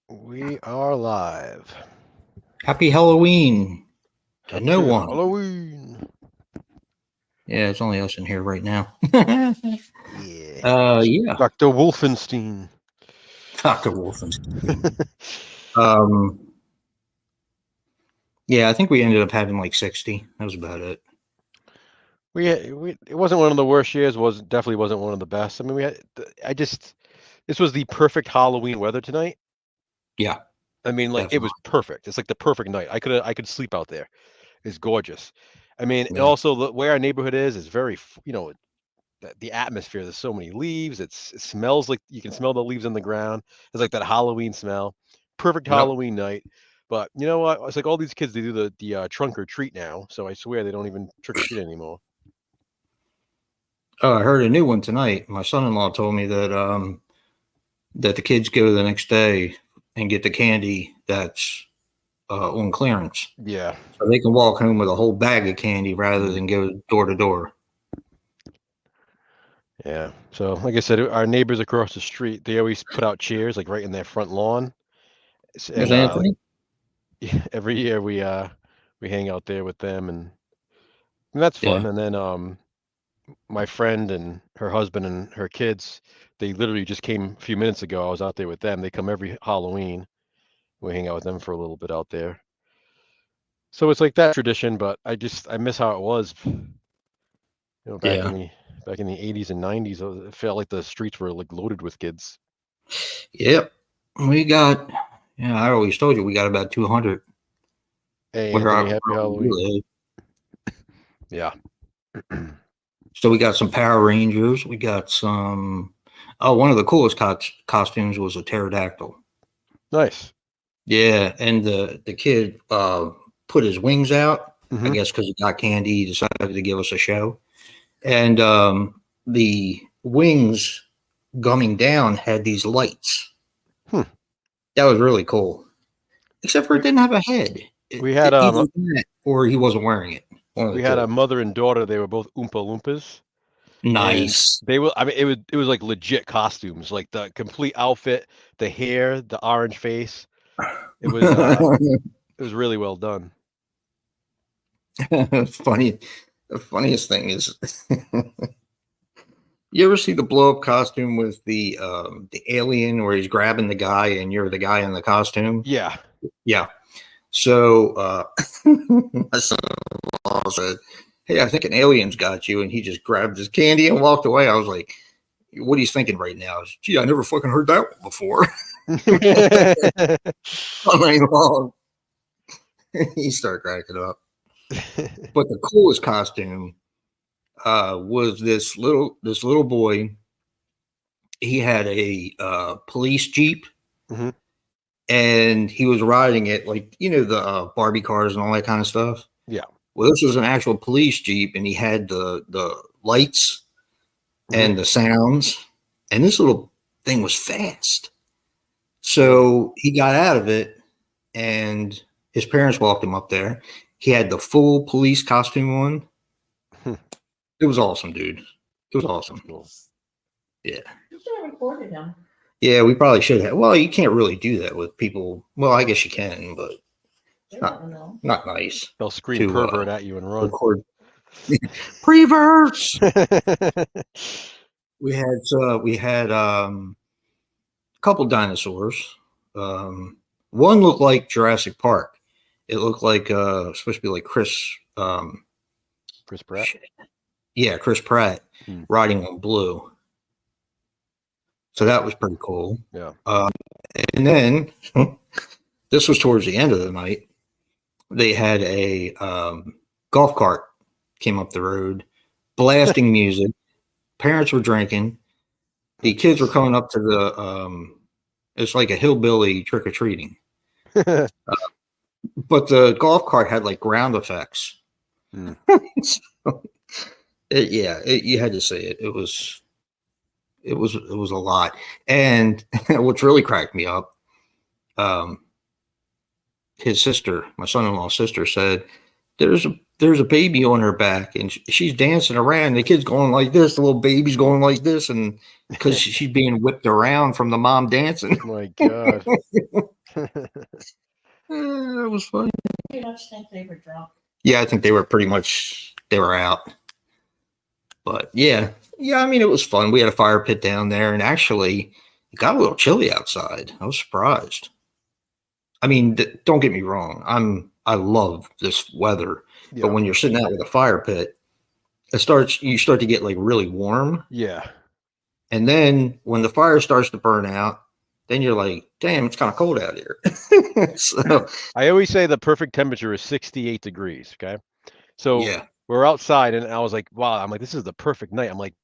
We are live. Happy Halloween to no Happy one. Halloween. Yeah, it's only us in here right now. Yeah. Yeah, Dr. Wolfenstein. Dr. Wolfenstein. Um, yeah, I think we ended up having like 60. That was about it. We it wasn't one of the worst years, definitely wasn't one of the best. I mean, this was the perfect Halloween weather tonight. Yeah, I mean, like it definitely. was perfect. It's like the perfect night. I could sleep out there. It's gorgeous. I mean, and Yeah. also where our neighborhood is very, the atmosphere. There's so many leaves. It smells like you can smell the leaves on the ground. It's like that Halloween smell. Perfect Yep. Halloween night. But you know what? It's like all these kids they do the trunk or treat now. So I swear they don't even trick or treat anymore. Oh, I heard a new one tonight. My son-in-law told me that the kids go the next day and get the candy that's on clearance, Yeah. so they can walk home with a whole bag of candy rather Mm, than go door to door. yeah. So like I said, our neighbors across the street they always put out chairs like right in their front lawn, There's and Anthony. every year we hang out there with them and that's Yeah. fun. And then my friend and her husband and her kids, they literally just came a few minutes ago. I was out there with them. They come every Halloween. We hang out with them for a little bit out there. So it's like that tradition, but I miss how it was, back in Yeah. the 80s and 90s. It felt like the streets were like loaded with kids. Yep. We got, yeah, I always told you we got about 200 Hey where Anthony, happy we Halloween. live. Yeah. So we got some Power Rangers. We got some, oh, one of the coolest costumes was a pterodactyl. Nice. Yeah. And the kid put his wings out, I Hmm. guess because he got candy, he decided to give us a show. And the wings gumming down had these lights. Hmm. That was really cool. Except for it We didn't have a head. we had Either that or he wasn't wearing it. One of the we had a two. mother and daughter. They were both Oompa Loompas. And Nice. they will. I mean, it was like legit costumes, like the complete outfit, the hair, the orange face. It was uh, it was really well done. Funny. The funniest thing is, you ever see the blow up costume with the alien where he's grabbing the guy and you're the guy in the costume? Yeah. Yeah. So my son-in-law said, "Hey, I think an alien's got you," and he just grabbed his candy and walked away. I was like, "What are you thinking right now?" Gee, I never fucking heard that one before. All night long. He started cracking up. But the coolest costume was this little boy. He had a police jeep, Hmm. and he was riding it like the Barbie cars and all that kind of stuff. Yeah. Well, this was an actual police jeep, and he had the lights Hmm. and the sounds, and this little thing was fast. Yep. So he got out of it, and his parents walked him up there. He had the full police costume on. Hmm. It was awesome, dude. It was That's awesome. cool. Yeah. You should have recorded him. Yeah, we probably should have. Well, you can't really do that with people. Well, I guess you can, but They not don't know. not nice They'll scream to pervert at you and run. record preverse. We had a couple dinosaurs. One looked like Jurassic Park. It looked like supposed to be like Chris. Chris Pratt. Yeah, Chris Pratt Hmm. riding on Blue. So that was pretty cool. Yeah. And then this was towards the end of the night. They had a golf cart came up the road, blasting music. Parents were drinking. The kids were coming up to the. It's like a hillbilly trick or treating, but the golf cart had like ground effects. Hmm. So, you had to say it. It was a lot. And what's really cracked me up, his sister, my son-in-law's sister, said there's a baby on her back, and she's dancing around. The kid's going like this, the little baby's going like this, and because she's being whipped around from the mom dancing. My God. It was fun. Pretty much think they were drunk. Yeah, I think they were out. But yeah. I mean, it was fun. We had a fire pit down there, and actually, it got a little chilly outside. I was surprised. I mean, don't get me wrong. I love this weather, Yeah. but when you're sitting out with a fire pit, you start to get like really warm, Yeah. and then when the fire starts to burn out, then you're like, damn, it's kind of cold out here. So I always say the perfect temperature is 68 degrees. Okay. So yeah, we're outside, and I was like, wow, I'm like, this is the perfect night. I'm like,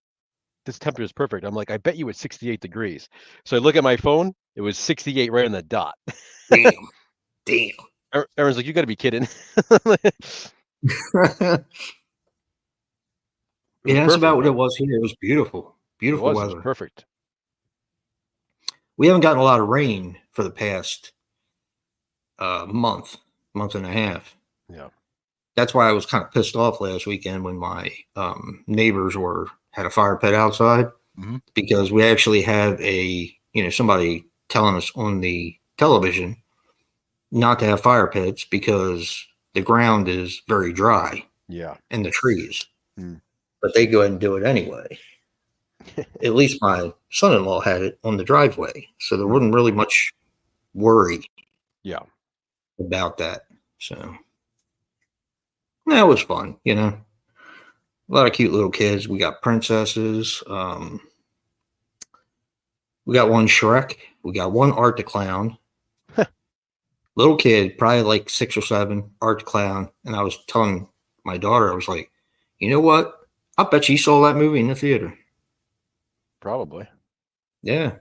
this temperature is perfect. I'm like, I bet you it's 68 degrees. So I look at my phone, it was 68 right on the dot. damn. Everyone's like, you got to be kidding. Yeah, that's about what though. it was here. It was beautiful, It was weather. perfect. We haven't gotten a lot of rain for the past month and a half. Yeah. That's why I was kind of pissed off last weekend when my neighbors had a fire pit outside, because we actually have somebody telling us on the television not to have fire pits because the ground is very dry. Yeah. And the trees. But they go ahead and do it anyway. At least my son-in-law had it on the driveway, so there wasn't really much worry about that. So that was fun, A lot of cute little kids. We got princesses. We got one Shrek. We got one Art the Clown. Little kid, probably like 6 or 7, Art the Clown. And I was telling my daughter, I was like, you know what? I bet you saw that movie in the theater. Probably. Yeah.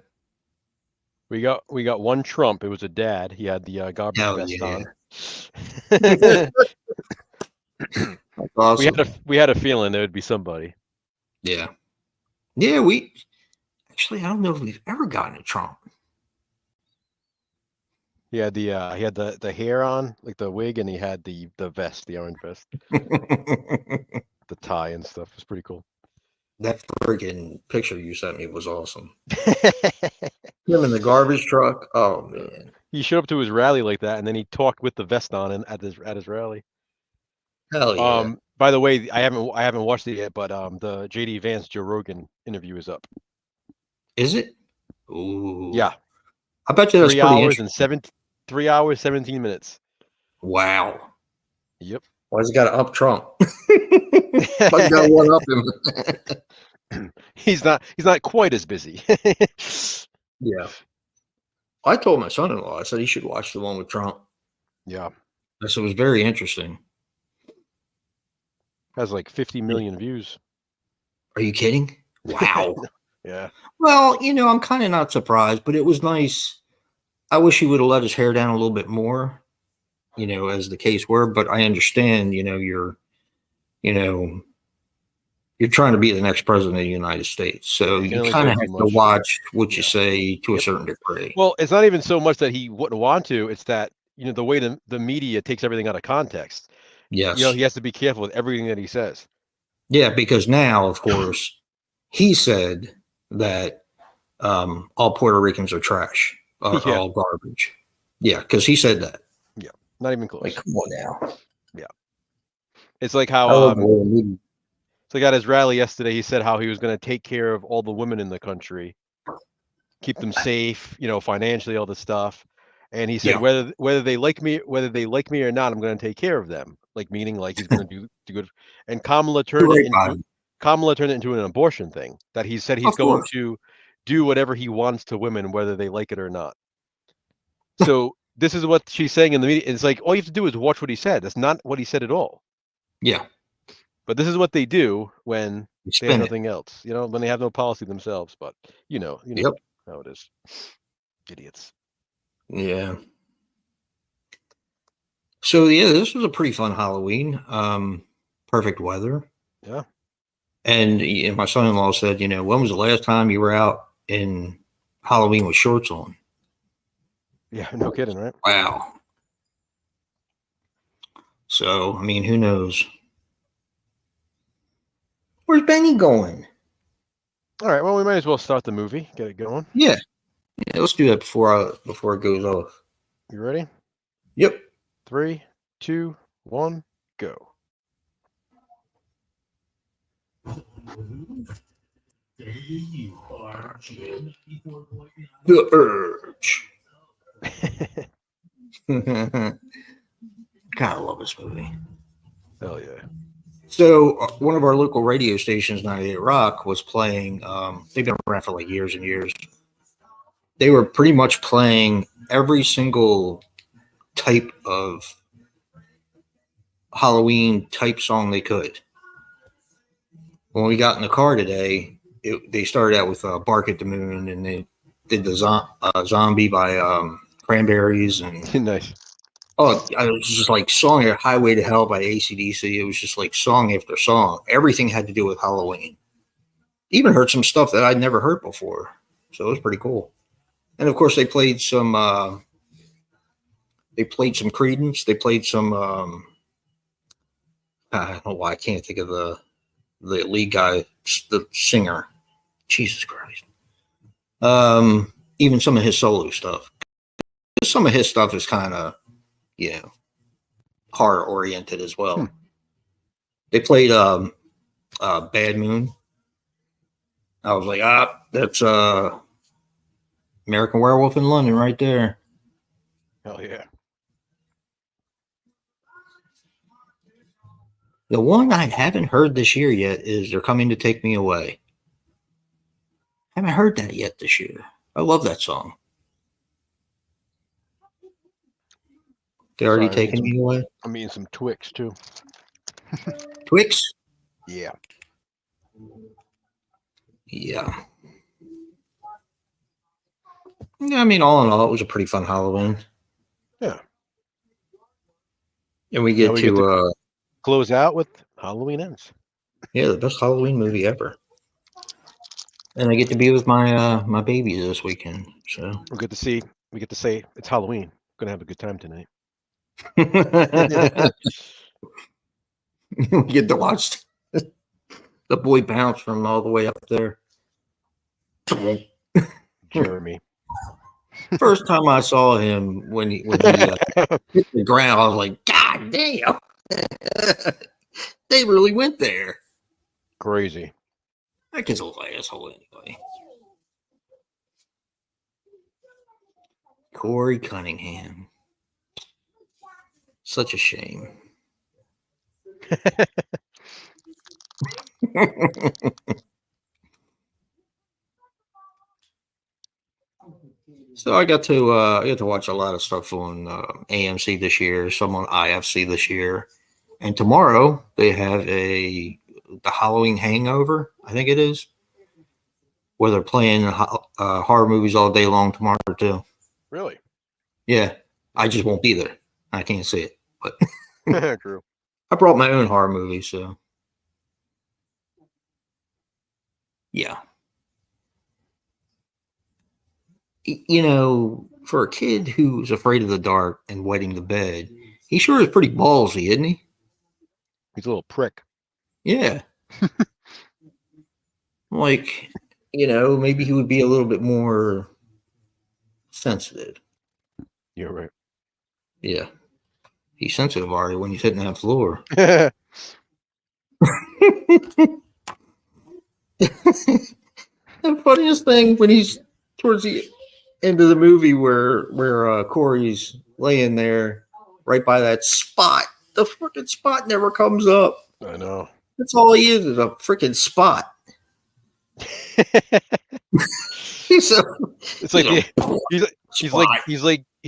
We got one Trump. It was a dad. He had the garbage vest on. Awesome. We had a feeling there would be somebody. Yeah. Yeah, I don't know if we've ever gotten a Trump. He had the hair on, like the wig, and he had the vest, the orange vest. The tie and stuff. It was pretty cool. That freaking picture you sent me was awesome. Him in the garbage truck. Oh man. He showed up to his rally like that, and then he talked with the vest on and at his rally. Hell yeah. By the way, I haven't watched it yet, but the JD Vance Joe Rogan interview is up. Is it? Ooh. Yeah. I bet you that's 3 hours and 3 hours 17 minutes. Wow. Yep. Why has he got to up Trump? Why you got to one up him? He's not quite as busy. Yeah. I told my son-in-law, I said he should watch the one with Trump. Yeah. So it was very interesting. Has like 50 million views. Are you kidding? Wow. Yeah. Well, I'm kind of not surprised, but it was nice. I wish he would have let his hair down a little bit more, as the case were, but I understand, you're trying to be the next president of the United States. So you kind of have to watch what you say to a certain degree. Well, it's not even so much that he wouldn't want to. It's that, the way the media takes everything out of context. Yes. He has to be careful with everything that he says. Yeah, because now, of course, he said that all Puerto Ricans are trash, are all garbage. Yeah, because he said that. Yeah, not even close. Like, come on now. Yeah. It's like how it's like at his rally yesterday, he said how he was going to take care of all the women in the country, keep them safe, financially, all this stuff. And he said whether they like me or not, I'm going to take care of them. Like meaning like he's going to do good. And Kamala turned it into an abortion thing. That he said he's going to do whatever he wants to women, whether they like it or not. So this is what she's saying in the media. It's like all you have to do is watch what he said. That's not what he said at all. Yeah. But this is what they do when they have nothing else. When they have no policy themselves. But you know how it is. Idiots. Yeah. So yeah, this was a pretty fun Halloween. Perfect weather. Yeah. And my son-in-law said, when was the last time you were out in Halloween with shorts on? Yeah, no kidding, right? Wow. So, I mean, who knows? Where's Benny going? All right, well, we might as well start the movie, get it going. Yeah, let's do that before it goes off. You ready? Yep. 3, 2, 1, go. The Urge. God, I love this movie. Hell yeah. So one of our local radio stations, 98 Rock, was playing. They've been around for like years and years. They were pretty much playing every single type of Halloween type song they could. When we got in the car today, they started out with "Bark at the Moon," and they did the "Zombie" by Cranberries, and Nice. I was just like song "Highway to Hell" by AC/DC. It was just like song after song. Everything had to do with Halloween. Even heard some stuff that I'd never heard before, so it was pretty cool. And of course, they played some. They played some Creedence. They played some. I don't know why I can't think of the lead guy, the singer. Jesus Christ. Even some of his solo stuff. Some of his stuff is kind of, horror oriented as well. They played Bad Moon. I was like, that's American Werewolf in London right there. Hell yeah. The one I haven't heard this year yet is They're Coming to Take Me Away. I haven't heard that yet this year. I love that song. They're already taking me away. I'm eating some Twix too. Twix? Yeah. Yeah. Yeah, I mean, all in all, it was a pretty fun Halloween. Yeah. And we get to close out with Halloween Ends. Yeah, the best Halloween movie ever. And I get to be with my my baby this weekend. So we get to say it's Halloween. Gonna have a good time tonight. we get to watch the boy bounce from all the way up there. Jeremy. First time I saw him when he hit the ground, I was like, God damn. They really went there. Crazy. That kid's a little asshole anyway. Corey Cunningham. Such a shame. So I got to watch a lot of stuff on AMC this year, some on IFC this year, and tomorrow they have the Halloween Hangover, I think it is, where they're playing horror movies all day long tomorrow too. Really? Yeah, I just won't be there. I can't see it, but true. I brought my own horror movie, so yeah. For a kid who's afraid of the dark and wetting the bed, he sure is pretty ballsy, isn't he? He's a little prick. Yeah. Like, maybe he would be a little bit more sensitive. You're right. Yeah. He's sensitive already when he's hitting that floor. The funniest thing when he's towards the end of the movie where Corey's laying there right by that spot. The freaking spot never comes up. I know. That's all he is a freaking spot. He's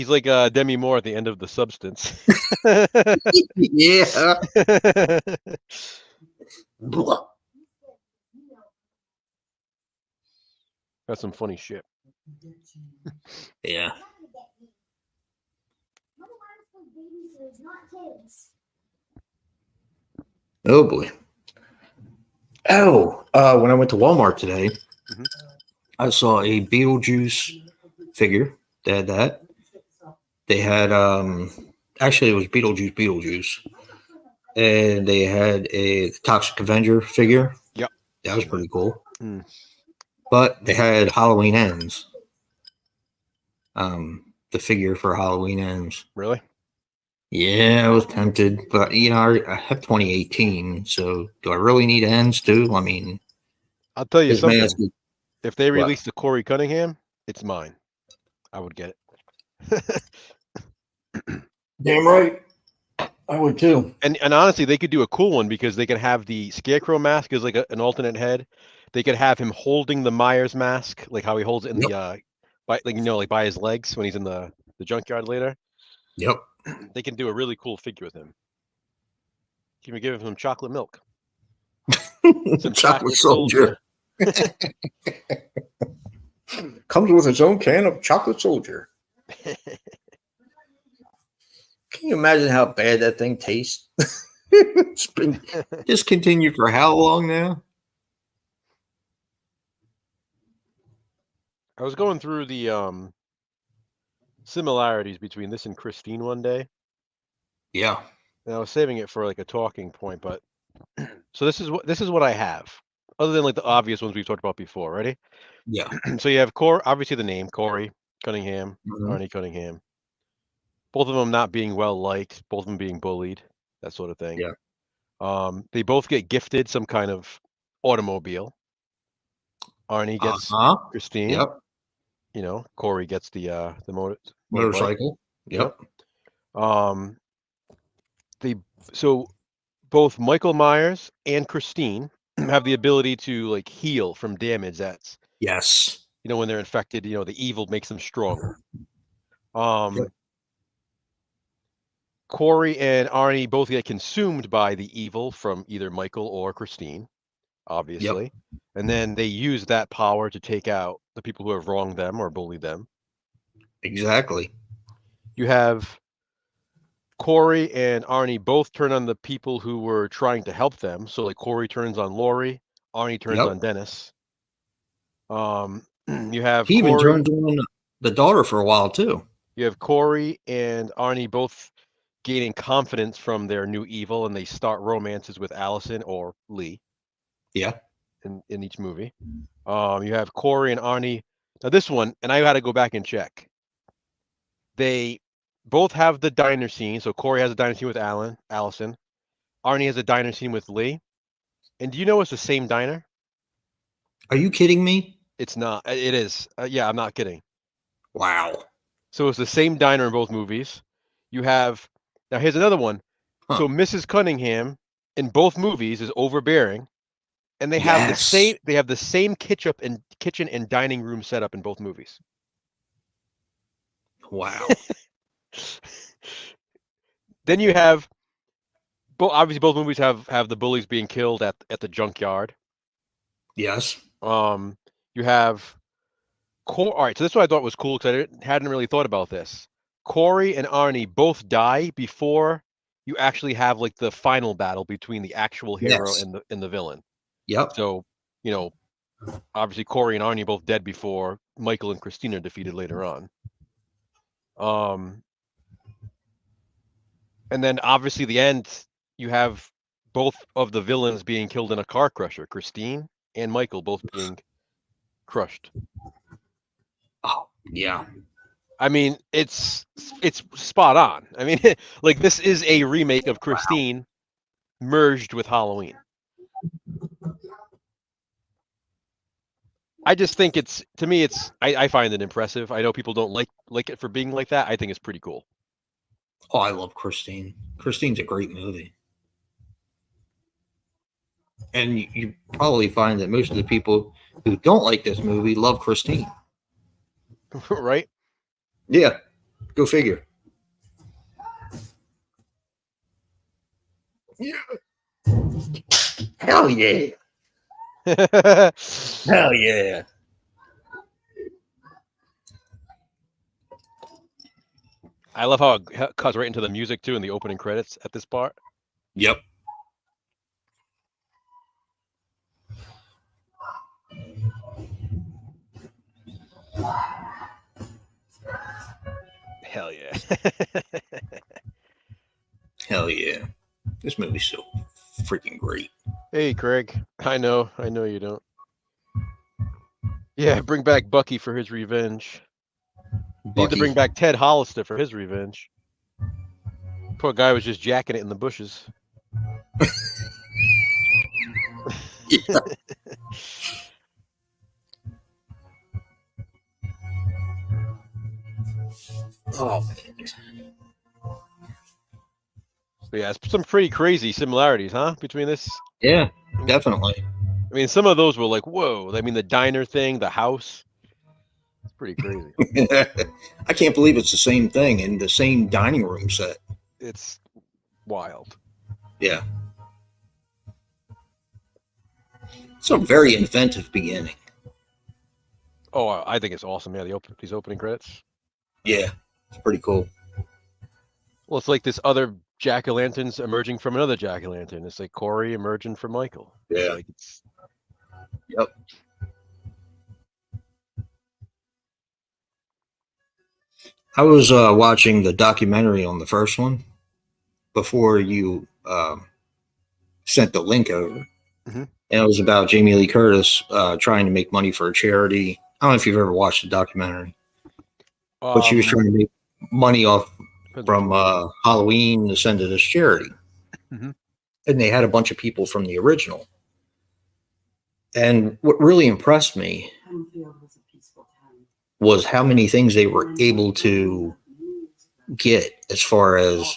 like Demi Moore at the end of The Substance. Yeah. That's some funny shit. Yeah. Oh boy. Oh, when I went to Walmart today, I saw a Beetlejuice figure. They had that. They had actually it was Beetlejuice. And they had a Toxic Avenger figure. Yep. That was pretty cool. But they had Halloween Ends. the figure for Halloween Ends. Really? Yeah, I was tempted, but I have 2018, so do I really need Ends too? I mean, I'll tell you his something. mask. If they What? release the Corey Cunningham, it's mine. I would get it. Damn right. I would too. And honestly, they could do a cool one because they could have the Scarecrow mask as like an alternate head. They could have him holding the Myers mask, like how he holds it in the by like by his legs when he's in the junkyard later. Yep. They can do a really cool figure with him. Even give him some chocolate milk. Some Chocolate Soldier. Comes with its own can of Chocolate Soldier. Can you imagine how bad that thing tastes? It's been discontinued for how long now? I was going through the similarities between this and Christine one day, Yeah. and I was saving it for like a talking point. But so this is what I have, other than like the obvious ones we've talked about before. Ready? Yeah. So you have obviously the name Corey Cunningham, Arnie Cunningham. Both of them not being well liked, both of them being bullied, that sort of thing. Yeah. They both get gifted some kind of automobile. Arnie gets Christine. Yep. Corey gets the Motorcycle. Yep. So both Michael Myers and Christine have the ability to like heal from damage that's Yes. when they're infected, the evil makes them stronger. Corey and Arnie both get consumed by the evil from either Michael or Christine, obviously. Yep. And then they use that power to take out the people who have wronged them or bullied them. Exactly. You have Corey and Arnie both turn on the people who were trying to help them. So like Corey turns on Lori, Arnie turns on Dennis. You have he even Corey, turned on the daughter for a while too. You have Corey and Arnie both gaining confidence from their new evil, and they start romances with Allison or Lee. Yeah. In each movie. You have Corey and Arnie. Now this one, and I got to go back and check. They both have the diner scene. So Corey has a diner scene with Allison. Arnie has a diner scene with Lee. And do you know it's the same diner? Are you kidding me? It's not. It is. Yeah, I'm not kidding. Wow. So it's the same diner in both movies. You have now. Here's another one. Huh. So Mrs. Cunningham in both movies is overbearing, and they have the same. They have the same kitchen and dining room setup in both movies. Wow. Then you have, obviously both movies have the bullies being killed at the junkyard. Yes. You have all right, so this is what I thought was cool because I hadn't really thought about this. Corey and Arnie both die before you actually have like the final battle between the actual hero and the villain. Yep. So, obviously Corey and Arnie are both dead before Michael and Christine are defeated later on. And then obviously the end, you have both of the villains being killed in a car crusher, Christine and Michael both being crushed. Oh, yeah. I mean, it's spot on. I mean, like this is a remake of Christine merged with Halloween. I just think I find it impressive. I know people don't like it for being like that. I think it's pretty cool. Oh, I love Christine. Christine's a great movie. And you probably find that most of the people who don't like this movie love Christine. Right? Yeah. Go figure. Yeah. Hell yeah. Hell yeah. I love how it cuts right into the music too in the opening credits at this part. Yep. Hell yeah. Hell yeah. This movie's so freaking great. Hey, Craig. I know you don't. Yeah, bring back Bucky for his revenge. Need to bring Bucky. back Ted Hollister for his revenge. Poor guy was just jacking it in the bushes. Yeah. Oh, But yeah, it's some pretty crazy similarities, huh? Between this. yeah, definitely. I mean, some of those were like, whoa. I mean, the diner thing, the house. It's pretty crazy. I can't believe it's the same thing in the same dining room set. It's wild. Yeah. It's a very inventive beginning. Oh, I think it's awesome. Yeah, these opening credits. Yeah, it's pretty cool. Well, it's like this other jack-o'-lanterns emerging from another jack-o'-lantern. It's like Corey emerging from Michael. Yeah. Yep. I was watching the documentary on the first one before you sent the link over. Mhm. And it was about Jamie Lee Curtis trying to make money for a charity. I don't know if you've ever watched the documentary, but she was trying to make money off from Halloween to send to this charity. Mhm. And they had a bunch of people from the original. And what really impressed me was how many things they were able to get as far as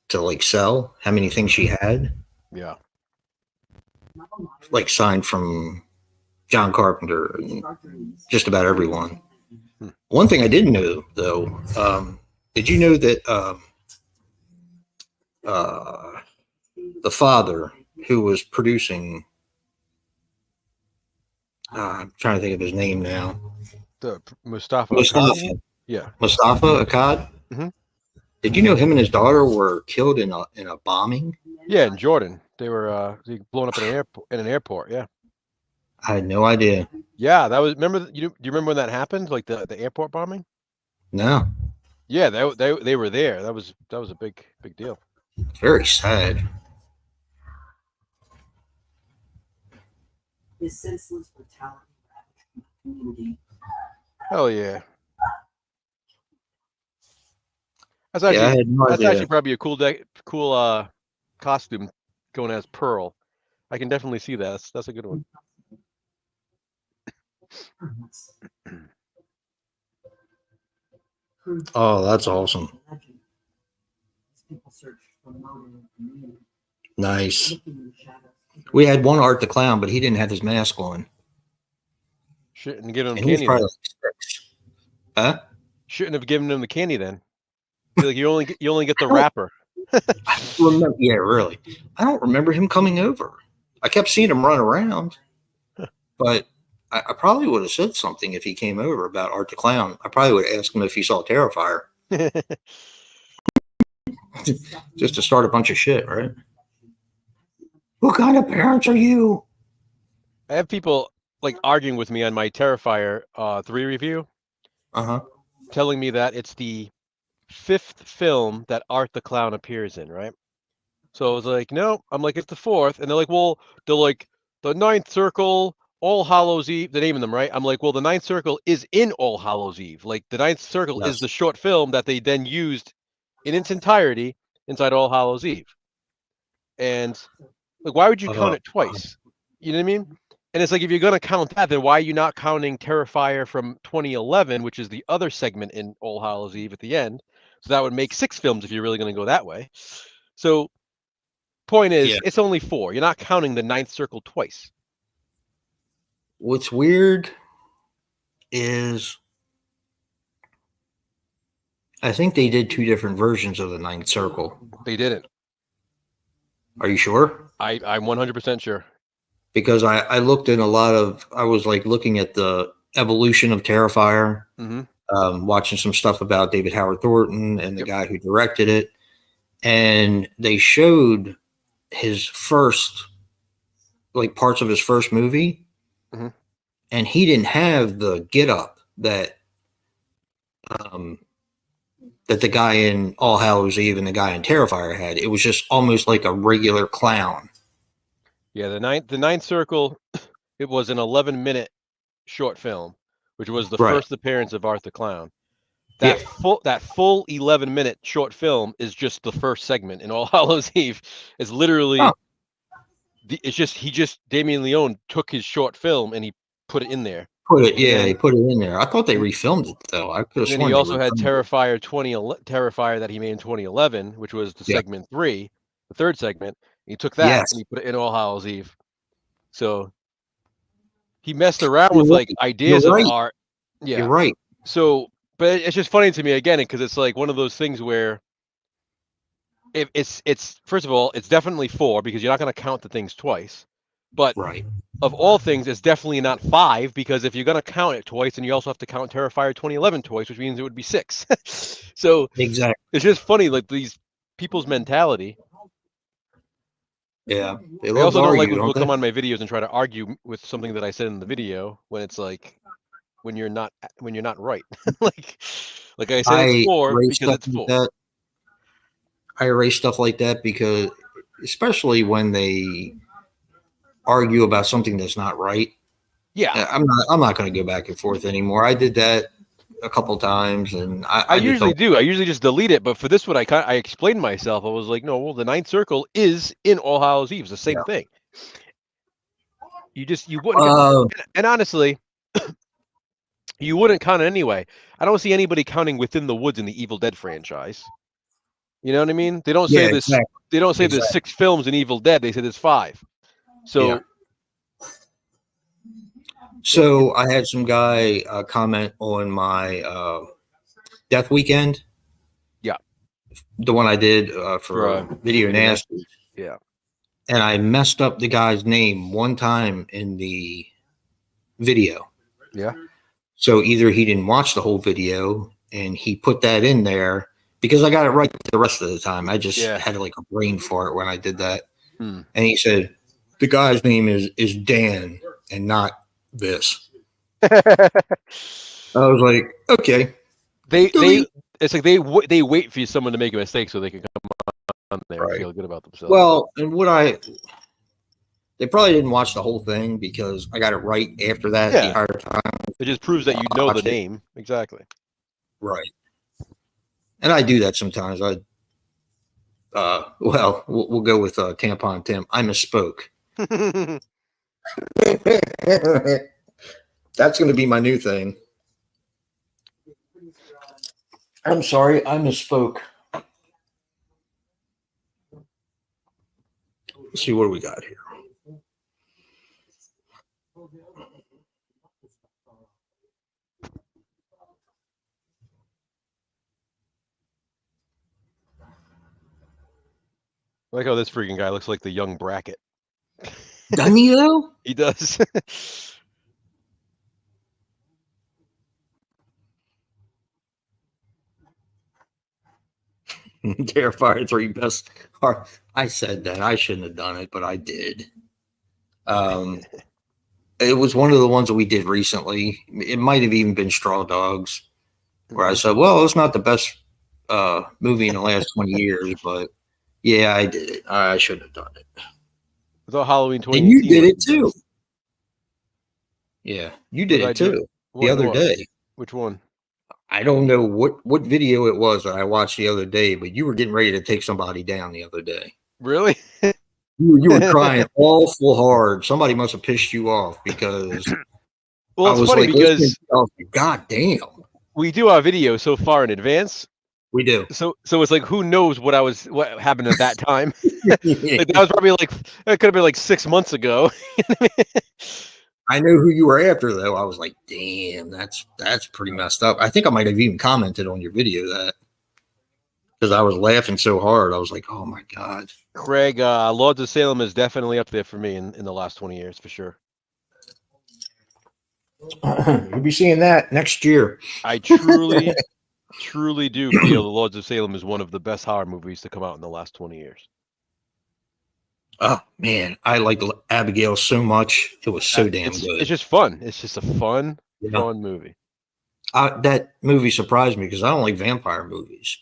to like sell, how many things she had. Yeah. Like signed from John Carpenter and just about everyone. One thing I didn't know though, did you know that the father who was producing, I'm trying to think of his name now. The Mustafa. Mustafa. Yeah. Mustafa Akkad. Mhm. Did you know him and his daughter were killed in a bombing? Yeah, in Jordan, they were blown up in an airport. Yeah. I had no idea. Yeah, that was. Remember? Do you remember when that happened? Like the airport bombing? No. Yeah, they were there. That was a big deal. Very sad. His senseless brutality ravaged the community. Hell yeah. That's Yeah, I actually had no that's idea. actually probably a cool costume going as Pearl. I can definitely see that. That's a good one. Oh, that's awesome. People search for motive and meaning, Nice. looking in the shadows. We had one Art the Clown, but he didn't have his mask on. Shouldn't have given him And he was candy probably then. like 6. Huh? Shouldn't have given him the candy then. Like you only get the wrapper. Remember, yeah, really. I don't remember him coming over. I kept seeing him run around, but I probably would have said something if he came over about Art the Clown. I probably would have asked him if he saw Terrifier, just to start a bunch of shit, right? What kind of parents are you? I have people like arguing with me on my Terrifier 3 review, Uh-huh. telling me that it's the 5th film that Art the Clown appears in, right? So I was like, no, I'm like, it's the 4th. And they're like, well, they're like, the 9th Circle, All Hallows Eve, they're naming them, right? I'm like, well, the 9th Circle is in All Hallows Eve. Like, the 9th Circle is Yes. the short film that they then used in its entirety inside All Hallows Eve. And, like, why would you count it twice? You know what I mean? And it's like, if you're going to count that, then why are you not counting Terrifier from 2011, which is the other segment in All Hallows Eve at the end? So that would make 6 films if you're really going to go that way. So, point is, Yeah. it's only 4. You're not counting the 9th Circle twice. What's weird is I think they did 2 different versions of the 9th Circle. They didn't. Are you sure? I'm 100% sure. Because I looked in a lot of, I was like looking at the evolution of Terrifier, watching some stuff about David Howard Thornton and the guy who directed it. And they showed his first, like parts of his first movie. And he didn't have the get up that that the guy in All Hallows Eve and the guy in Terrifier had. It was just almost like a regular clown. Yeah, the ninth Circle, it was an 11-minute short film, which was the first appearance of Art the Clown. That full 11-minute short film is just the first segment in All Hallows Eve. It's literally Damien Leone took his short film and he put it in there. He put it in there. I thought they refilmed it though. I could have And sworn he also had refilmed Terrifier that he made in 2011, which was the segment 3, the third segment. He took that and he put it in All Hallows Eve. So he messed around with like ideas of art. Yeah, you're right. So, but it's just funny to me again because it's like one of those things where it's first of all, it's definitely 4 because you're not going to count the things twice. But of all things, it's definitely not 5 because if you're going to count it twice, then you also have to count Terrifier 2011 twice, which means it would be 6. So exactly, it's just funny, like these people's mentality. Yeah, I also don't like when people come on my videos and try to argue with something that I said in the video when it's like when you're not right. like I said, it's 4 because it's 4. I erase stuff like that because, especially when they argue about something that's not right. Yeah, I'm not going to go back and forth anymore. I did that a couple times, and I usually do. I usually just delete it. But for this one, I explained myself. I was like, no, well, the 9th circle is in All Hallows Eve. It's the same thing. You wouldn't, and honestly, you wouldn't count it anyway. I don't see anybody counting Within the Woods in the Evil Dead franchise. You know what I mean? They don't say this. Exactly. They don't say there's 6 films in Evil Dead. They say there's 5. So. So I had some guy comment on my Death Weekend. Yeah. The one I did for Video Nasty. Yeah. And I messed up the guy's name one time in the video. Yeah. So either he didn't watch the whole video and he put that in there because I got it right the rest of the time. I just had like a brain fart when I did that. And he said, the guy's name is Dan and not this. I was like, okay. It's like they wait for someone to make a mistake so they can come on there and feel good about themselves. Well, and they probably didn't watch the whole thing because I got it right after that the entire time. It just proves that you know the name. Exactly. Right. And I do that sometimes. We'll go with Tampon Tim. I misspoke. That's going to be my new thing. I'm sorry, I misspoke. Let's see what we got here. I like how this freaking guy looks like the young Brackett. Doesn't he though? He does. Terrifier 3 best. I said that. I shouldn't have done it, but I did. It was one of the ones that we did recently. It might have even been Straw Dogs, where I said, well, it's not the best movie in the last 20 years, but yeah, I did it. I shouldn't have done it. Without Halloween 2018. And you did it too. Yeah, you did it too. The other day. Which one? I don't know what video it was that I watched the other day, but you were getting ready to take somebody down the other day. Really? You were crying awful hard. Somebody must have pissed you off because well, it's funny because God damn. We do our video so far in advance. We do. So it's like who knows what happened at that time. Like that was probably it could have been like 6 months ago. I know who you were after though. I was like, damn, that's pretty messed up. I think I might have even commented on your video that because I was laughing so hard. I was like, oh my God. Craig, Lords of Salem is definitely up there for me in the last 20 years for sure. You'll be seeing that next year. I truly do feel The Lords of Salem is one of the best horror movies to come out in the last 20 years. Oh man, I liked Abigail so much. It was so damn good. It's just fun. It's just a fun movie. That movie surprised me because I don't like vampire movies.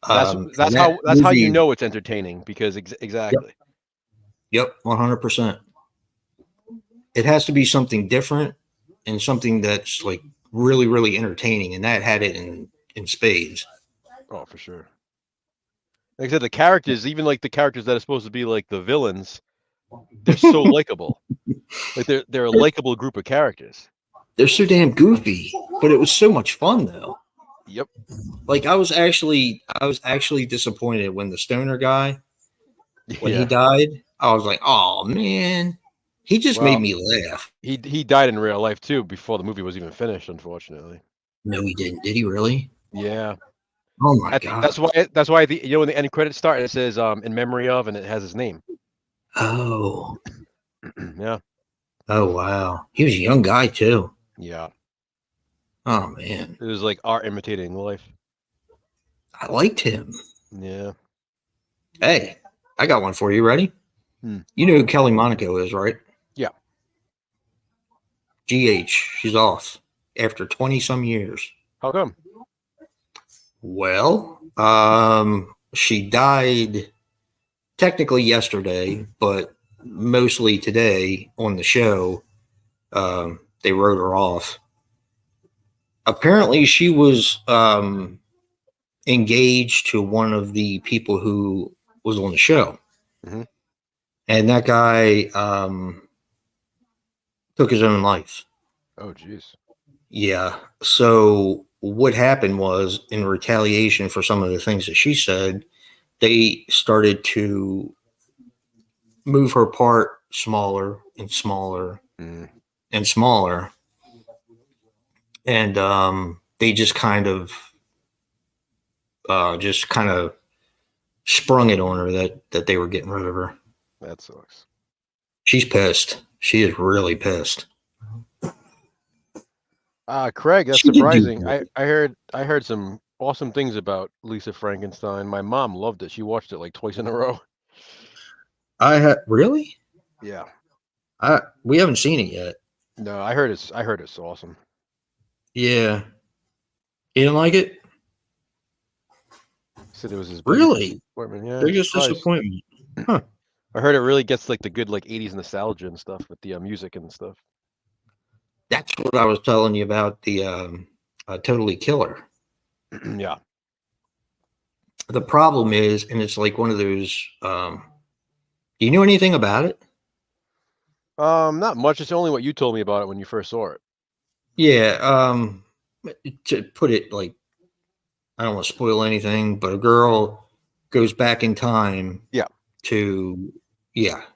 That's how you know it's entertaining because exactly. Yep, 100%. It has to be something different and something that's like really, really entertaining, and that had it in in spades. Oh, for sure. Like I said, the characters, even like the characters that are supposed to be like the villains, they're so likable. Like they're a likable group of characters. They're so damn goofy, but it was so much fun though. Yep. Like I was actually disappointed when the stoner guy, when he Yeah. died. I was like, oh man, he just made Well, me laugh. he died in real life too before the movie was even finished, unfortunately. No, he didn't. Did he really? Yeah. Oh my I god. think that's why the when the end credits start, it says in memory of, and it has his name. Oh. Yeah. Oh wow. He was a young guy too. Yeah. Oh man. It was like art imitating life. I liked him. Yeah. Hey, I got one for you. Ready? Hmm. You know who Kelly Monaco is, right? Yeah. GH. She's off after 20 some years. How come? Well, she died technically yesterday, but mostly today on the show. They wrote her off. Apparently, she was engaged to one of the people who was on the show. Mhm. And that guy took his own life. Oh, jeez. Yeah. So what happened was, in retaliation for some of the things that she said, they started to move her part smaller and smaller Mm. and smaller. And they just kind of sprung it on her that they were getting rid of her. That sucks. She's pissed. She is really pissed. Craig, that's She did do surprising. good. I heard some awesome things about Lisa Frankenstein. My mom loved it. She watched it like twice in a row. Really? Yeah. We haven't seen it yet. No, I heard it's awesome. Yeah. You didn't like it? Said it was his Really? disappointment. Yeah. Biggest surprised. disappointment. I heard it really gets like the good like 80s nostalgia and stuff with the music and stuff. That's what I was telling you about the Totally Killer. Yeah. The problem is, and it's like one of those. Do you know anything about it? Not much. It's only what you told me about it when you first saw it. Yeah. To put it like, I don't want to spoil anything, but a girl goes back in time. Yeah. To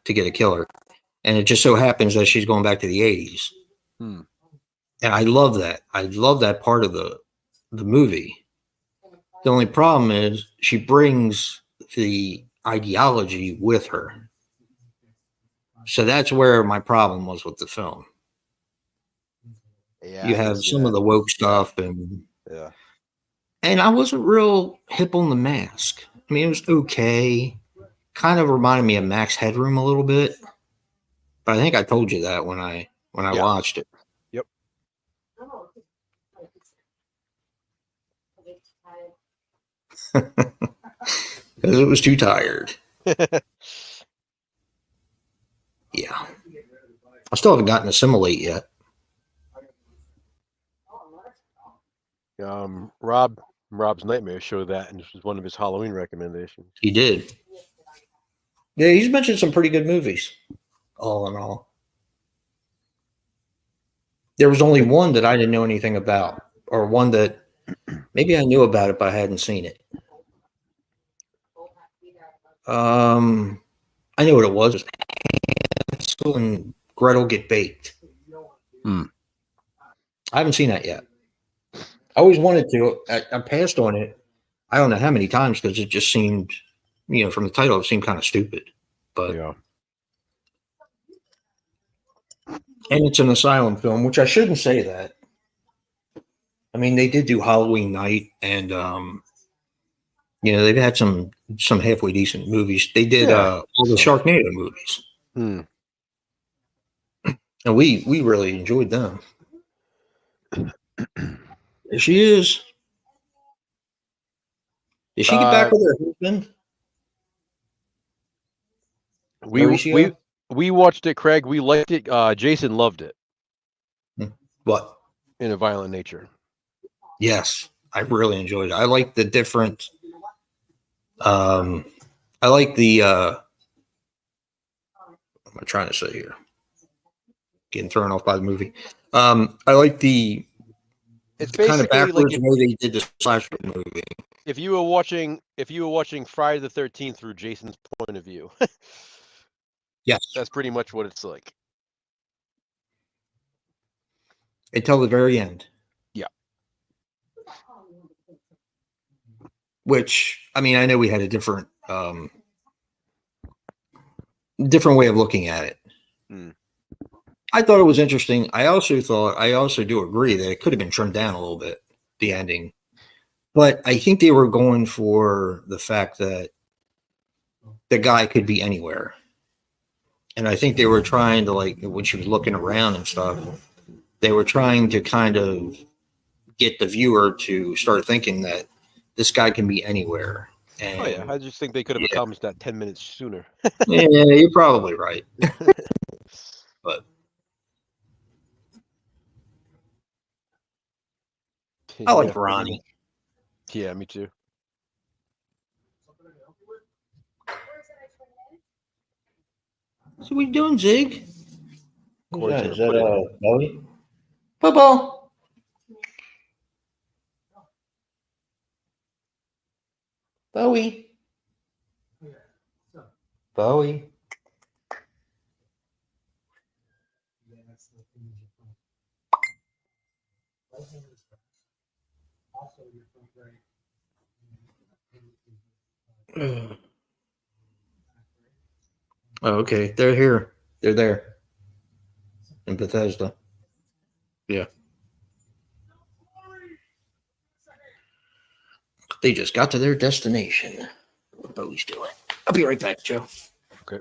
get a killer, and it just so happens that she's going back to the 80s. Hmm. And I love that. I love that part of the movie. The only problem is she brings the ideology with her. So that's where my problem was with the film. Yeah. You I can have see some that. of the woke stuff, and Yeah. I wasn't real hip on the mask. I mean, it was okay. Kind of reminded me of Max Headroom a little bit. But I think I told you that when I Yeah. watched it. Yep. Because it was too tired. Yeah. I still haven't gotten Assimilate yet. Rob's Nightmare showed that, and this was one of his Halloween recommendations. He did. Yeah, he's mentioned some pretty good movies, all in all. There was only one that I didn't know anything about, or one that maybe I knew about it, but I hadn't seen it. I knew what it was. Hansel and Gretel Get Baked. Hmm. I haven't seen that yet. I always wanted to. I passed on it. I don't know how many times because it just seemed, from the title, it seemed kind of stupid. But Yeah. and it's an asylum film, which I shouldn't say that. I mean, they did do Halloween Night, and they've had some halfway decent movies. They did all the Sharknado movies, Hmm. and we really enjoyed them. There she is. Did she get back with her husband? We watched it, Craig. We liked it. Jason loved it. What? In a Violent Nature. Yes, I really enjoyed it. I like the different. I like the. What am I trying to say here? Getting thrown off by the movie. I like the It's kind of basically like backwards way they did the slasher movie. if you were watching Friday the 13th through Jason's point of view. Yes, That's pretty much what it's like. until the very end. Yeah. Which I mean, I know we had a different different way of looking at it. Mm. I thought it was interesting. I also do agree that it could have been trimmed down a little bit, the ending. But I think they were going for the fact that the guy could be anywhere. And I think they were trying to, like, when she was looking around and stuff, they were trying to kind of get the viewer to start thinking that this guy can be anywhere. And, Oh yeah, I just think they could have accomplished that 10 minutes sooner. yeah, you're probably right. But I like Yeah, Ronnie. Yeah, me too. So what you doing, Zig? Corey's gonna Is that put it- Bowie? Bobo. Bowie. Bowie. Oh, okay. They're here. They're there. In Bethesda. Yeah. They just got to their destination. What Bowie's doing. I'll be right back, Joe. Okay.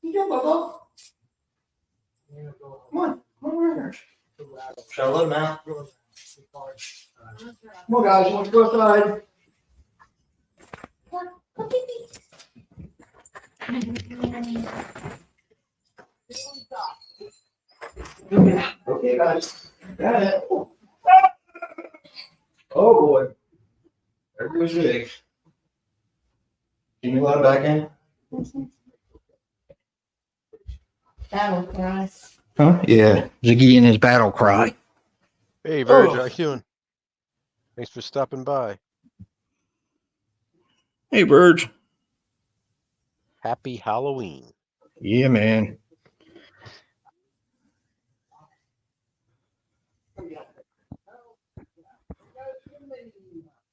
You doing, Bobo? Come on. Come on over here. Should I let him out? Come on, guys. You want to go outside? Okay, guys. Got it. Oh, boy. There goes Jake. Can you let him back in? Battle cries. Huh? Yeah. Ziggy and his battle cry. Hey, Verge, Oh. how you doing? Thanks for stopping by. Hey, Burge. Happy Halloween. Yeah, man.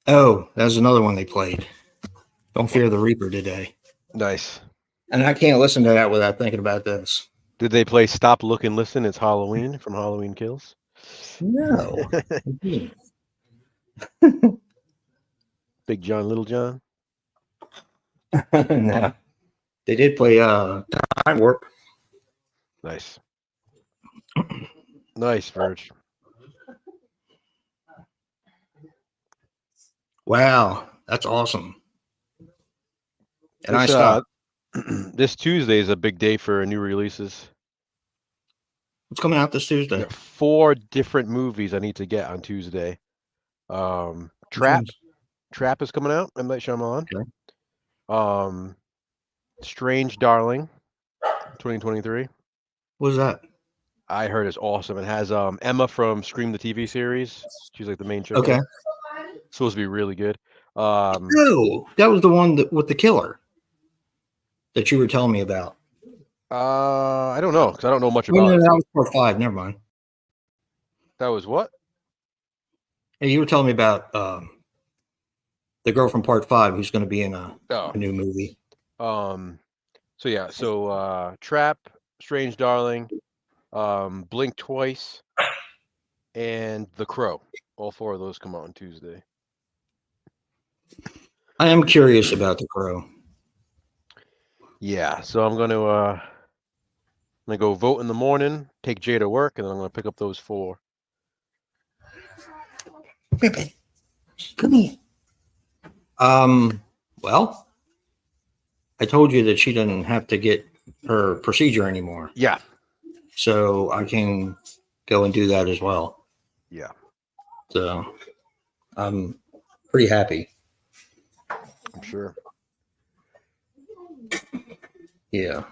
Oh, that's another one they played. Don't Fear the Reaper today. Nice. And I can't listen to that without thinking about this. Did they play Stop, Look, and Listen? It's Halloween from Halloween Kills. No. Big John, Little John. No. They did play Time Warp. Nice. Nice, Verge. Wow, that's awesome. And I This, stopped. This Tuesday is a big day for new releases. What's coming out this I Tuesday? got 4 different movies I need to get on Tuesday. Trap is coming out. M. Night Shyamalan. Okay. Strange Darling, 2023. What was that? I heard it's awesome. It has Emma from Scream the TV series. She's like the main chick. Okay. Supposed to be really good. Oh, that was the one with the killer that you were telling me about. I don't know because I don't know much No, about it. that was part 5. Never mind. That was what? Hey, you were telling me about the girl from part 5 who's going to be in a new movie. So yeah, Trap, Strange Darling, Blink Twice, and The Crow. All 4 of those come out on Tuesday. I am curious about The Crow. Yeah, so I'm gonna go vote in the morning, take Jay to work, and then I'm gonna pick up those 4. Ribbon, come here. Well, I told you that she doesn't have to get her procedure anymore. Yeah. So I can go and do that as well. Yeah. So I'm pretty happy. I'm sure. Yeah.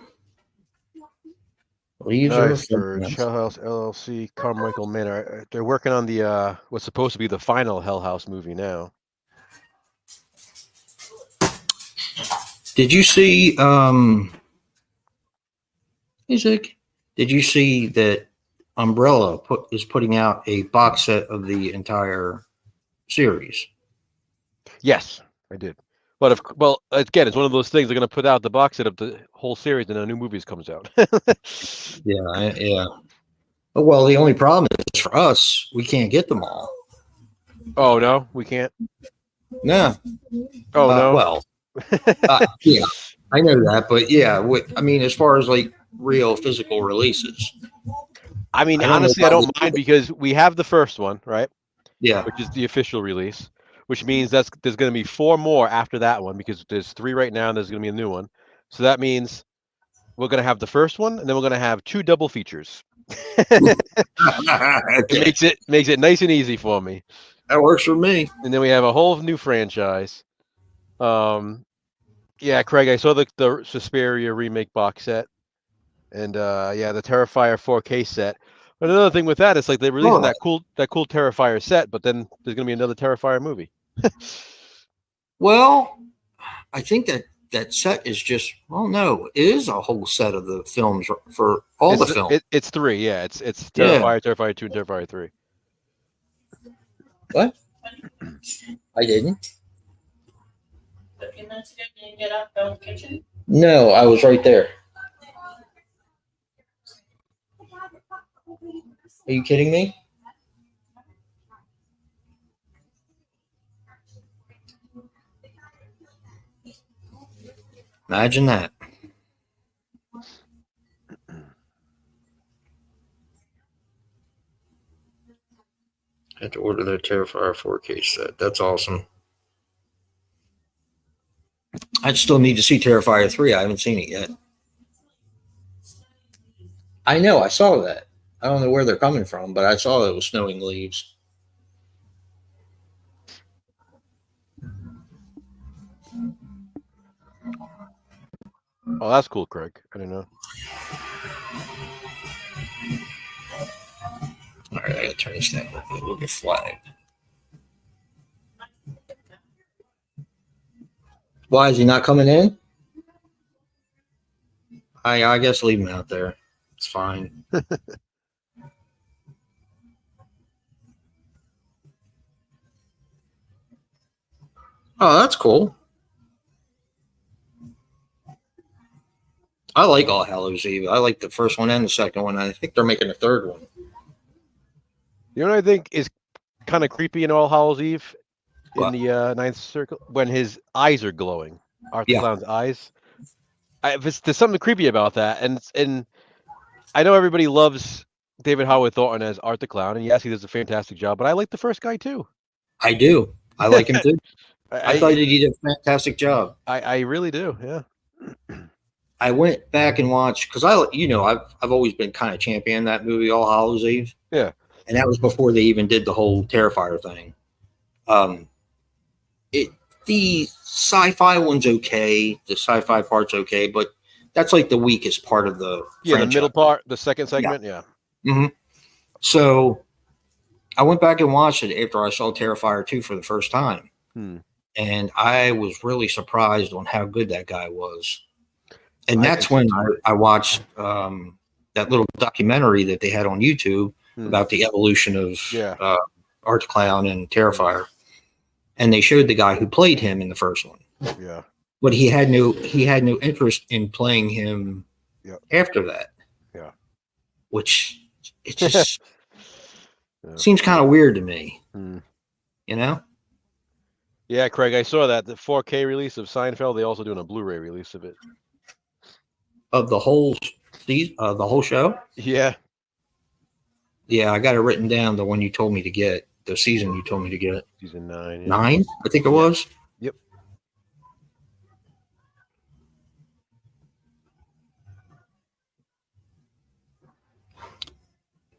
Leaves All are right, Sturge. Hell House LLC, Carmichael Manor. They're working on the what's supposed to be the final Hell House movie now. Did you see music? Did you see that Umbrella is putting out a box set of the entire series? Yes, I did. But well, again, it's one of those things. They're going to put out the box set of the whole series, and a new movies comes out. Yeah. Well, the only problem is for us, we can't get them all. Oh no, we can't. No. Oh no. Well, yeah, I know that, but yeah, I mean, as far as like real physical releases, I mean, I don't know honestly, I how don't they- mind because we have the first one, right? yeah, Which is the official release, which means there's going to be 4 more after that one because there's 3 right now and there's going to be a new one. So that means we're going to have the first one and then we're going to have 2 double features. okay. It makes it nice and easy for me. That works for me. And then we have a whole new franchise. Yeah, Craig, I saw the Suspiria remake box set. And yeah, the Terrifier 4K set. But another thing with that is like they're releasing that cool Terrifier set, but then there's gonna be another Terrifier movie. Well, I think that set is just no, it is a whole set of the films for all the films. It's 3, yeah. It's Terrifier, Terrifier 2, and Terrifier 3. What? I didn't. 15 minutes ago, you didn't get up, go in the kitchen. No, I was right there. Are you kidding me? Imagine that. Had to order the Terrifier 4K set. That's awesome. I still need to see Terrifier 3. I haven't seen it yet. I know. I saw that. I don't know where they're coming from, but I saw it was snowing leaves. Oh, that's cool, Craig. I didn't know. All right, I gotta turn this down. We'll get flagged. Why is he not coming in? I guess leave him out there. It's fine. Oh, that's cool. I like All Hallows Eve. I like the first one and the second one. I think they're making a third one. You know what I think is kind of creepy in All Hallows Eve What? in the Ninth Circle when his eyes are glowing. Arthur Yeah. Clown's eyes. There's something creepy about that, and I know everybody loves David Howard Thornton as Arthur Clown, and yes, he does a fantastic job. But I like the first guy too. I do. I like him too. I thought he did a fantastic job. I really do. Yeah. I went back and watched because I've always been kind of championing that movie All Hallows Eve. Yeah. And that was before they even did the whole Terrifier thing. The sci-fi one's okay. The sci-fi part's okay, but that's like the weakest part of the franchise. The middle part, the second segment. Yeah. Mm-hmm. So I went back and watched it after I saw Terrifier 2 for the first time. And I was really surprised on how good that guy was. And that's when I watched that little documentary that they had on YouTube about the evolution of Arthur Clown and Terrifier. And they showed the guy who played him in the first one. Yeah. But he had no interest in playing him after that. Yeah. Which it just seems kind of weird to me. You know? Yeah, Craig, I saw that the 4K release of Seinfeld. They also doing a Blu-ray release of it. Of the whole season, the whole show? Yeah. Yeah, I got it written down. The one you told me to get, the season you told me to get. Season 9. Yeah. 9, I think it was. Yep.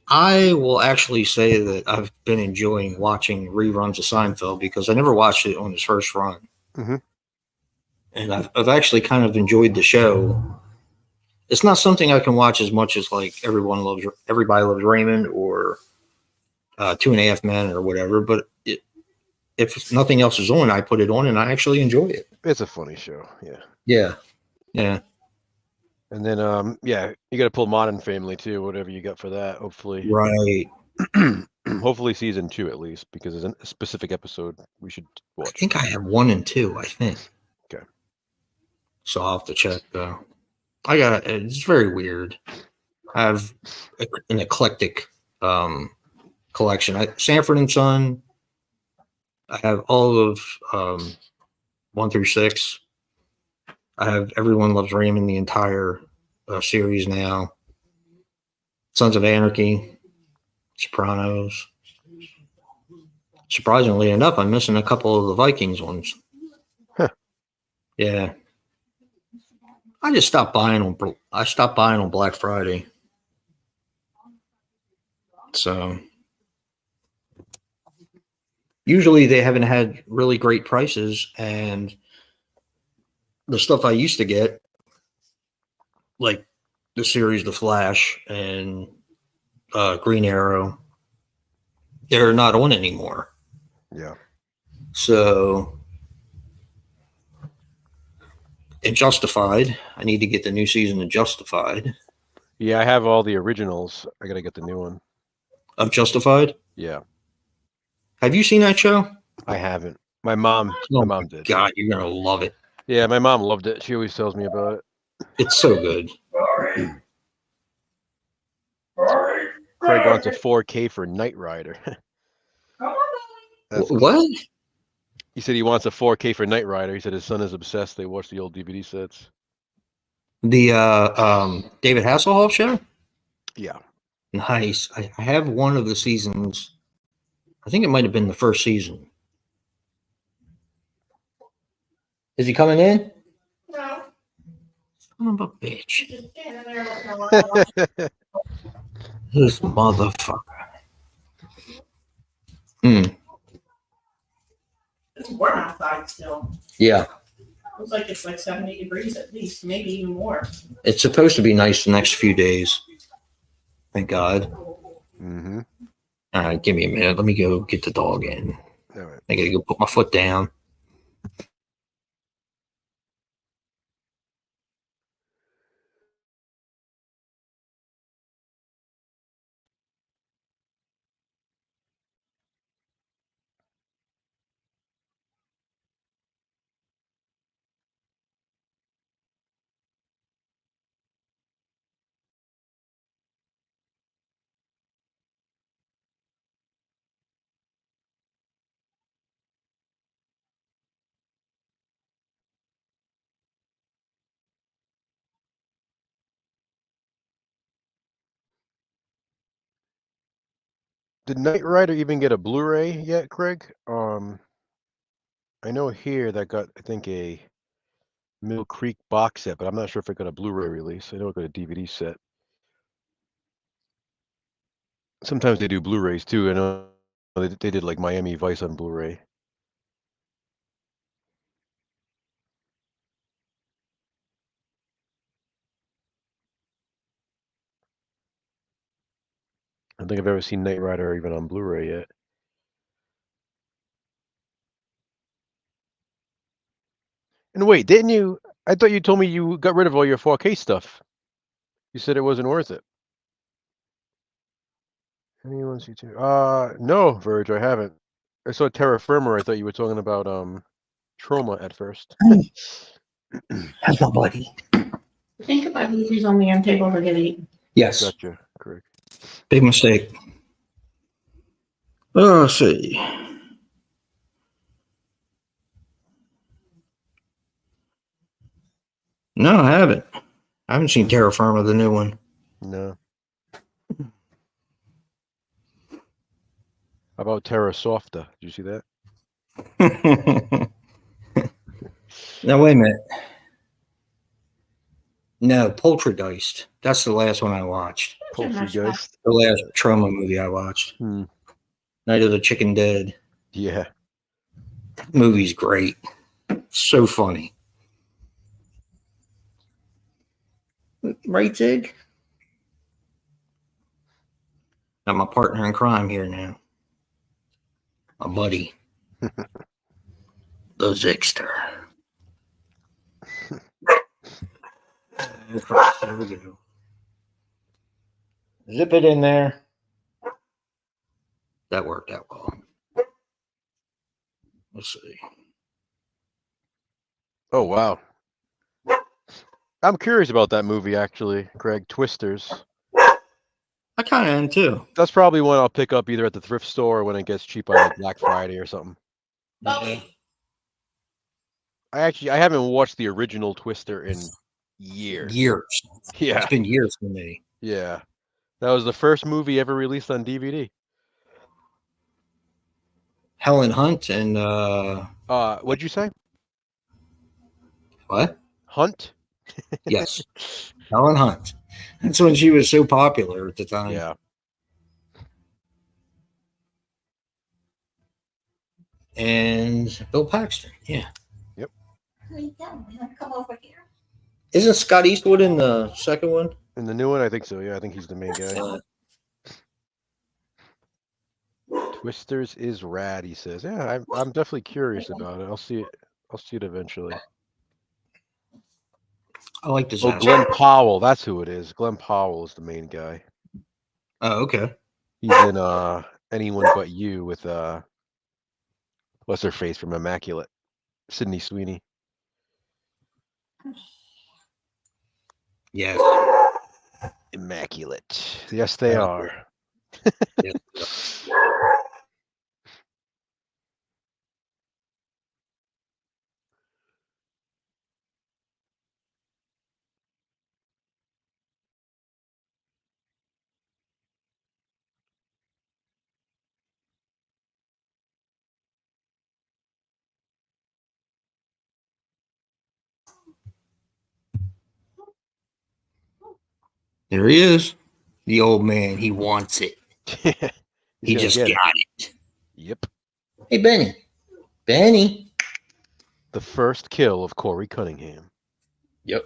I will actually say that I've been enjoying watching reruns of Seinfeld because I never watched it on its first run. Mhm. And I've actually kind of enjoyed the show. It's not something I can watch as much as like Everybody Loves Raymond or 2.5 Men or whatever, but if nothing else is on, I put it on and I actually enjoy it. It's a funny show. Yeah. Yeah. Yeah. And then yeah, you got to pull Modern Family too. Whatever you got for that. Hopefully. Right. Hopefully season 2 at least, because there's a specific episode we should I watch. think I have 1 and 2, I think. Okay. So I'll have to check though. It's very weird. I have an eclectic collection. Sanford and Son. I have all of 1 through 6. I have Everyone Loves Raymond, the entire series now. Sons of Anarchy, Sopranos. Surprisingly enough, I'm missing a couple of the Vikings ones. Huh. Yeah. I just stopped buying on. I stopped buying on Black Friday. So usually they haven't had really great prices, and the stuff I used to get, like the series The Flash and Green Arrow, they're not on anymore. Yeah. So, and Justified, I need to get the new season of Justified. Yeah, I have all the originals. I gotta get the new one. Of Justified? Yeah. Have you seen that show? I haven't. My mom did. God, you're gonna love it. Yeah, my mom loved it. She always tells me about it. It's so good. Craig wants a 4K for Knight Rider. That's cool. What? He said he wants a 4K for Knight Rider. He said his son is obsessed. They watch the old DVD sets. The David Hasselhoff show? Yeah. Nice. I have one of the seasons. I think it might have been the first season. Is he coming in? No, Son of a bitch. just standing there looking around. This motherfucker. Hmm. It's warm outside still. Yeah. Looks like it's like 70 degrees at least, maybe even more. It's supposed to be nice the next few days. Thank God. Mm-hmm. All right, give me a minute. Let me go get the dog in. All right. I gotta go put my foot down. Did Knight Rider even get a Blu-ray yet, Craig? I know here that got, I think, a Mill Creek box set, but I'm not sure if it got a Blu-ray release. I know it got a DVD set. Sometimes they do Blu-rays too. I know they did like Miami Vice on Blu-ray. I don't think I've ever seen Knight Rider even on Blu-ray yet. And wait, didn't you? I thought you told me you got rid of all your 4K stuff. You said it wasn't worth it. Anyone see too? No, Verge, I haven't. I saw Terra Firma. I thought you were talking about Trauma at first. That's my buddy. Think about movies on the end table to get eaten. Yes. Gotcha, Craig. Big mistake. Oh, let's see. No, I haven't. I haven't seen Terra Firma, the new one. No. How about Terra Softa? Did you see that? Now, wait a minute. No, Poltergeist. That's the last one I watched. Poltergeist. The last trauma movie I watched. Hmm. Night of the Chicken Dead. Yeah. Movie's great. So funny. Right, Zig? Got my partner in crime here now. My buddy. The Zigster. There we go. Zip it in there. That worked out well. Let's see. Oh wow. I'm curious about that movie actually, Greg. Twisters. I kind of am too. That's probably one I'll pick up either at the thrift store or when it gets cheap on like Black Friday or something. Yeah. I haven't watched the original Twister in years. Yeah. It's been years for me. Yeah. That was the first movie ever released on DVD. Helen Hunt and What'd you say? what? Hunt? Yes. Helen Hunt. That's when she was so popular at the time. Yeah. And Bill Paxton. Yeah. How you doing? You wanna come over here? Isn't Scott Eastwood in the second one? In the new one, I think so. Yeah, I think he's the main guy. Twisters is rad, he says. Yeah, I'm definitely curious about it. I'll see it. I'll see it eventually. I like this. Oh, Glenn Powell. That's who it is. Glenn Powell is the main guy. Oh, okay. He's in Anyone But You with what's her face from Immaculate? Sydney Sweeney. Yes. Immaculate. Yes, they are. Yes. There he is. The old man. He wants it. He just got it. Yep. Hey, Benny. Benny. The first kill of Corey Cunningham. Yep.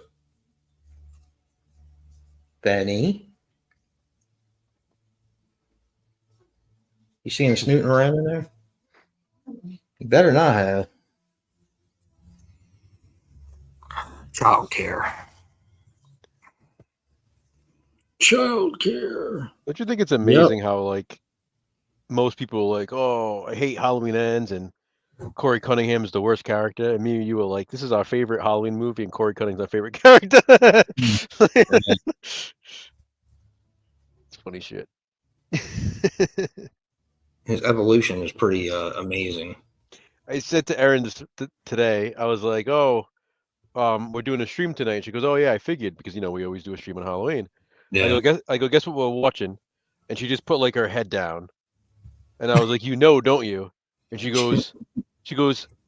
Benny. You see him snooting around in there? You better not have. Child care. Child care. Don't you think it's amazing how like most people are like, oh, I hate Halloween Ends and Corey Cunningham is the worst character, and me and you were like, this is our favorite Halloween movie, and Corey Cunningham's our favorite character. It's funny shit. His evolution is pretty amazing. I said to Erin today, I was like, oh, we're doing a stream tonight. She goes, oh yeah, I figured because we always do a stream on Halloween. Yeah. I go, guess what we're watching? And she just put like her head down, and I was like, don't you? And she goes,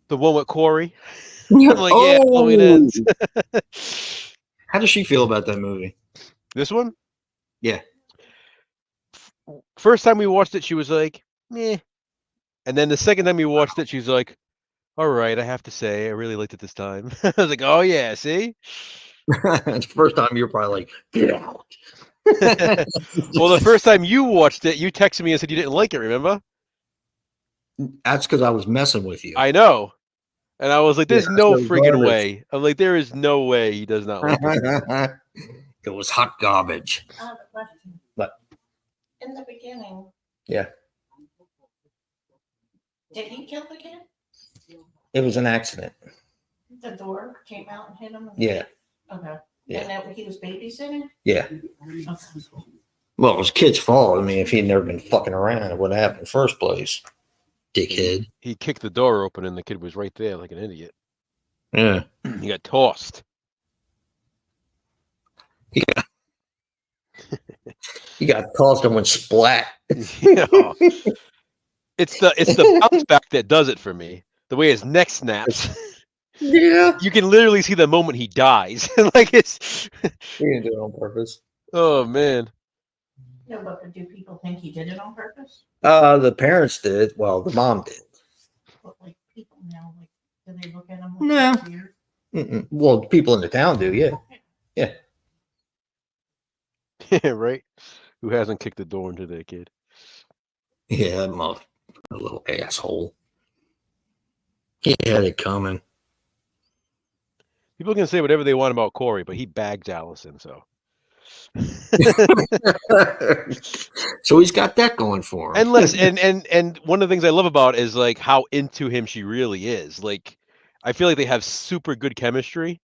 the one with Corey. I'm like, yeah, Halloween Ends. How does she feel about that movie? This one? Yeah. First time we watched it, she was like, meh. And then the second time we watched it, she's like, all right, I have to say, I really liked it this time. I was like, oh yeah, see? The first time you were probably like, get out. Well, the first time you watched it, you texted me and said you didn't like it, remember? That's because I was messing with you. I know. And I was like, there's no so friggin' garbage. way. I'm like, there is no way he does not like it. It was hot garbage. I have a question. What? In the beginning, Yeah. did he kill the kid? It was an accident. The door came out and hit him? Yeah. Okay. Yeah. And that he was babysitting? Yeah. Okay. Well, it was kid's fault. I mean, if he'd never been fucking around, it wouldn't happen in the first place. Dickhead. He kicked the door open and the kid was right there like an idiot. Yeah. He got tossed. He got tossed and went splat. Yeah. It's the bounce back that does it for me. The way his neck snaps. Yeah. You can literally see the moment he dies. Like it's. He didn't do it on purpose. Oh man. Yeah, but do people think he did it on purpose? The parents did. Well, the mom did. But like people now, like, do they look at him No. like weird? Mm-mm. Well, people in the town do. Yeah. Yeah, right. Who hasn't kicked the door into their kid? Yeah, that mother, a little asshole. He had it coming. People can say whatever they want about Corey, but he bags Allison, so. So he's got that going for him. And one of the things I love about is like how into him she really is. Like, I feel like they have super good chemistry.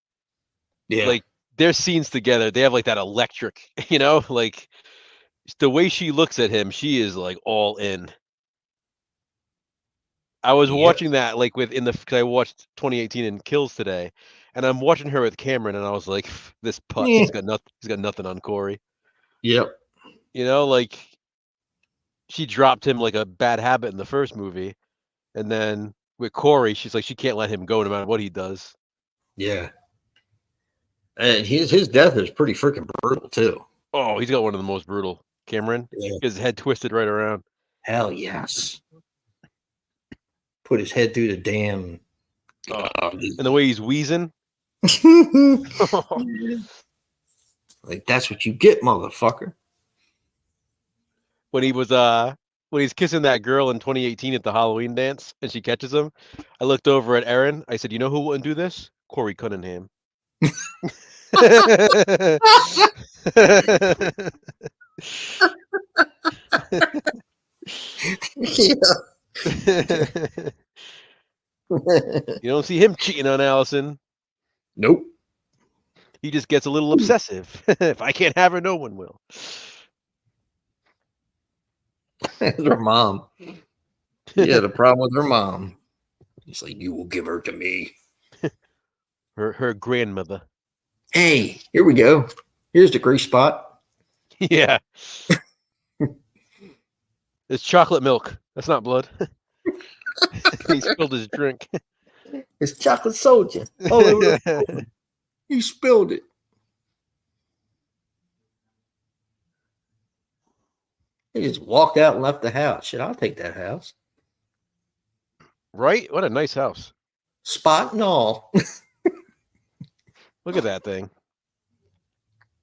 Yeah. Like their scenes together, they have like that electric, like the way she looks at him, she is like all in. I was Yep. watching that like because I watched 2018 and Kills today, and I'm watching her with Cameron, and I was like, this putt, Yeah. he's got nothing on Corey. Yep. Like she dropped him like a bad habit in the first movie, and then with Corey, she's like she can't let him go no matter what he does. Yeah. And his death is pretty freaking brutal too. Oh, he's got one of the most brutal. Cameron, Yeah. his head twisted right around. Hell yes. Put his head through the damn. And the way he's wheezing. Like that's what you get, motherfucker. When he's kissing that girl in 2018 at the Halloween dance and she catches him, I looked over at Erin. I said, "You know who wouldn't do this? Corey Cunningham." You don't see him cheating on Allison. Nope. He just gets a little obsessive. If I can't have her, no one will. That's her mom. He had a problem with her mom. He's like, you will give her to me. Her grandmother. Hey, here we go. Here's the grease spot. Yeah. It's chocolate milk. That's not blood. He spilled his drink. It's chocolate soldier. Oh, he spilled it. He just walked out and left the house. Shit, I'll take that house. Right? What a nice house. Spot and all. Look at that thing.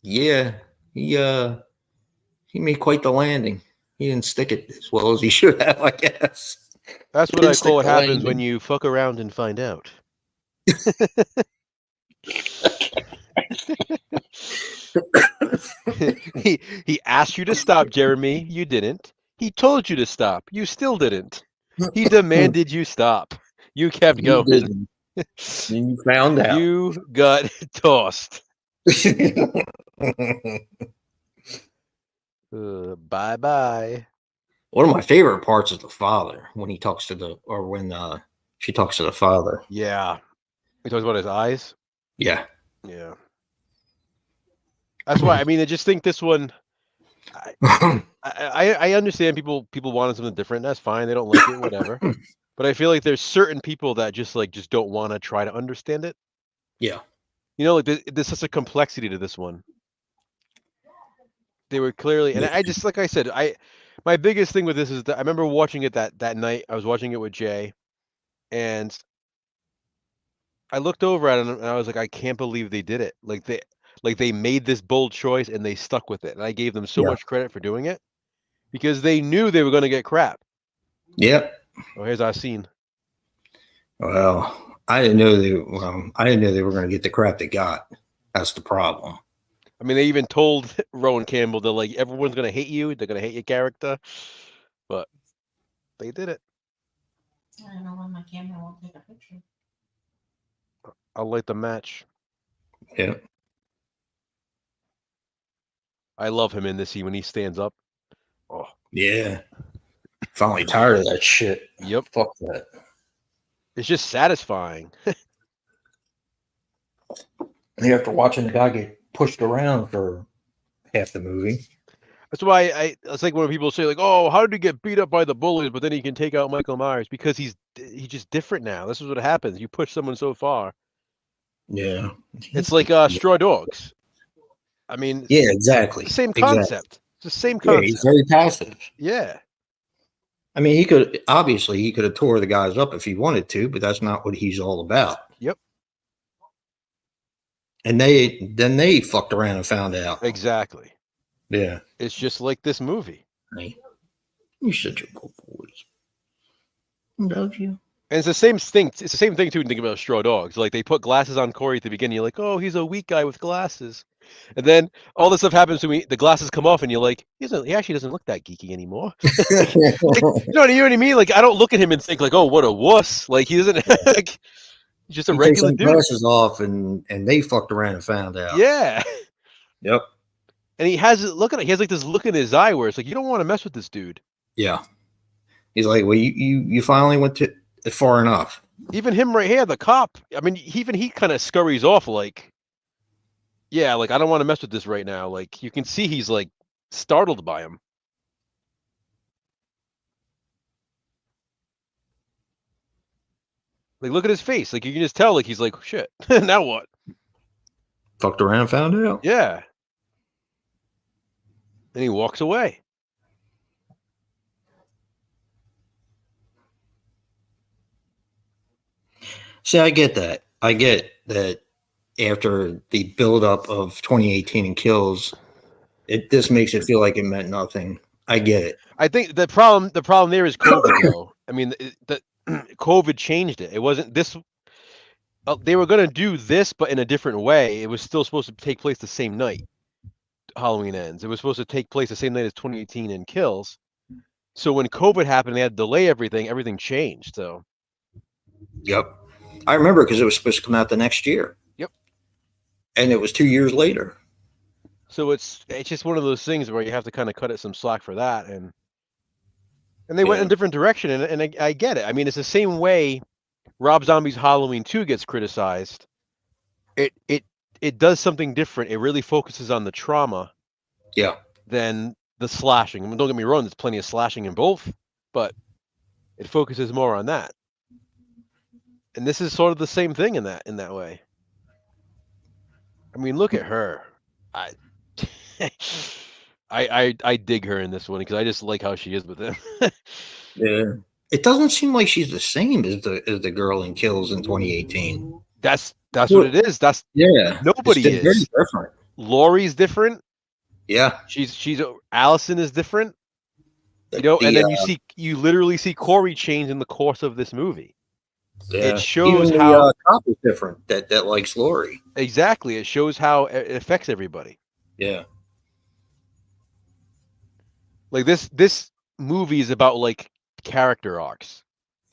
Yeah, he made quite the landing. He didn't stick it as well as he should have, I guess. That's what Didn't I stick call what the happens landing. when you fuck around and find out. He asked you to stop, Jeremy. You didn't. He told you to stop. You still didn't. He demanded you stop. You kept You going. didn't. You found out. You got tossed. Bye-bye. One of my favorite parts is the father when he talks to when she talks to the father. Yeah. He talks about his eyes. Yeah. Yeah. That's why, I mean, I just think this one, I understand people wanted something different. That's fine. They don't like it, whatever. But I feel like there's certain people that just don't want to try to understand it. Yeah. There's such a complexity to this one. They were clearly, and I just, like I said, my biggest thing with this is that I remember watching it that night. I was watching it with Jay, and I looked over at it and I was like, I can't believe they did it. Like they made this bold choice and they stuck with it. And I gave them so much credit for doing it because they knew they were going to get crap. Yep. Oh, here's our scene. Well, I didn't know they were going to get the crap they got. That's the problem. I mean, they even told Rowan Campbell, they're like, everyone's going to hate you. They're going to hate your character. But they did it. I don't know when my camera won't take a picture. I'll light the match. Yeah. I love him in this scene when he stands up. Oh. Yeah. Finally tired of that shit. Yep. Fuck that. It's just satisfying. After watching the guy get pushed around for half the movie. That's why it's like when people say like, "Oh, how did he get beat up by the bullies, but then he can take out Michael Myers?" Because he's just different now. This is what happens. You push someone so far, Yeah. It's like Straw Dogs. I mean, Yeah, exactly. the same Exactly. concept. It's the same Yeah, he's concept. very passive. Yeah. I mean, he could have tore the guys up if he wanted to, but that's not what he's all about. Yep. And they fucked around and found out. Exactly. Yeah. It's just like this movie. Hey, you such a good boy. Love you. And it's the same thing. It's the same thing too. When you think about Straw Dogs, like they put glasses on Corey at the beginning. You're like, oh, he's a weak guy with glasses, and then all this stuff happens to me. The glasses come off, and you're like, he actually doesn't look that geeky anymore. You know what I mean? Like I don't look at him and think like, oh, what a wuss. Like he doesn't. Like, he's just a He takes regular some dude. glasses off, and they fucked around and found out. Yeah. Yep. And he has he has like this look in his eye where it's like, you don't want to mess with this dude. Yeah. He's like, well, you finally went to far enough. Even him right here, the cop. I mean, even he kind of scurries off like, yeah, like I don't want to mess with this right now. Like you can see he's like startled by him. Like look at his face. Like you can just tell like he's like, shit. Now what? Fucked around and found out. Yeah. And he walks away. See, I get that. I get that after the buildup of 2018 and kills, this makes it feel like it meant nothing. I get it. I think the problem there is COVID though. I mean, the COVID changed it. It wasn't this. They were going to do this, but in a different way. It was still supposed to take place the same night. Halloween Ends. It was supposed to take place the same night as 2018 and Kills. So when COVID happened, they had to delay everything. Everything changed. So. Yep. I remember because it was supposed to come out the next year. Yep. And it was 2 years later. So it's just one of those things where you have to kind of cut it some slack for that, and they went in a different direction, and I get it. I mean, it's the same way Rob Zombie's Halloween 2 gets criticized. It does something different. It really focuses on the trauma. Yeah. Than the slashing. I mean, don't get me wrong. There's plenty of slashing in both, but it focuses more on that. And this is sort of the same thing in that way. I mean, look at her. I dig her in this one because I just like how she is with him. Yeah. It doesn't seem like she's the same as the girl in Kills in 2018. That's what it is. That's nobody is. Very different. Laurie's different. Yeah. She's Allison is different. You know, and then you literally see Corey change in the course of this movie. Yeah. It shows even how the cop is different that likes Laurie. Exactly. It shows how it affects everybody. Yeah. Like this movie is about like character arcs.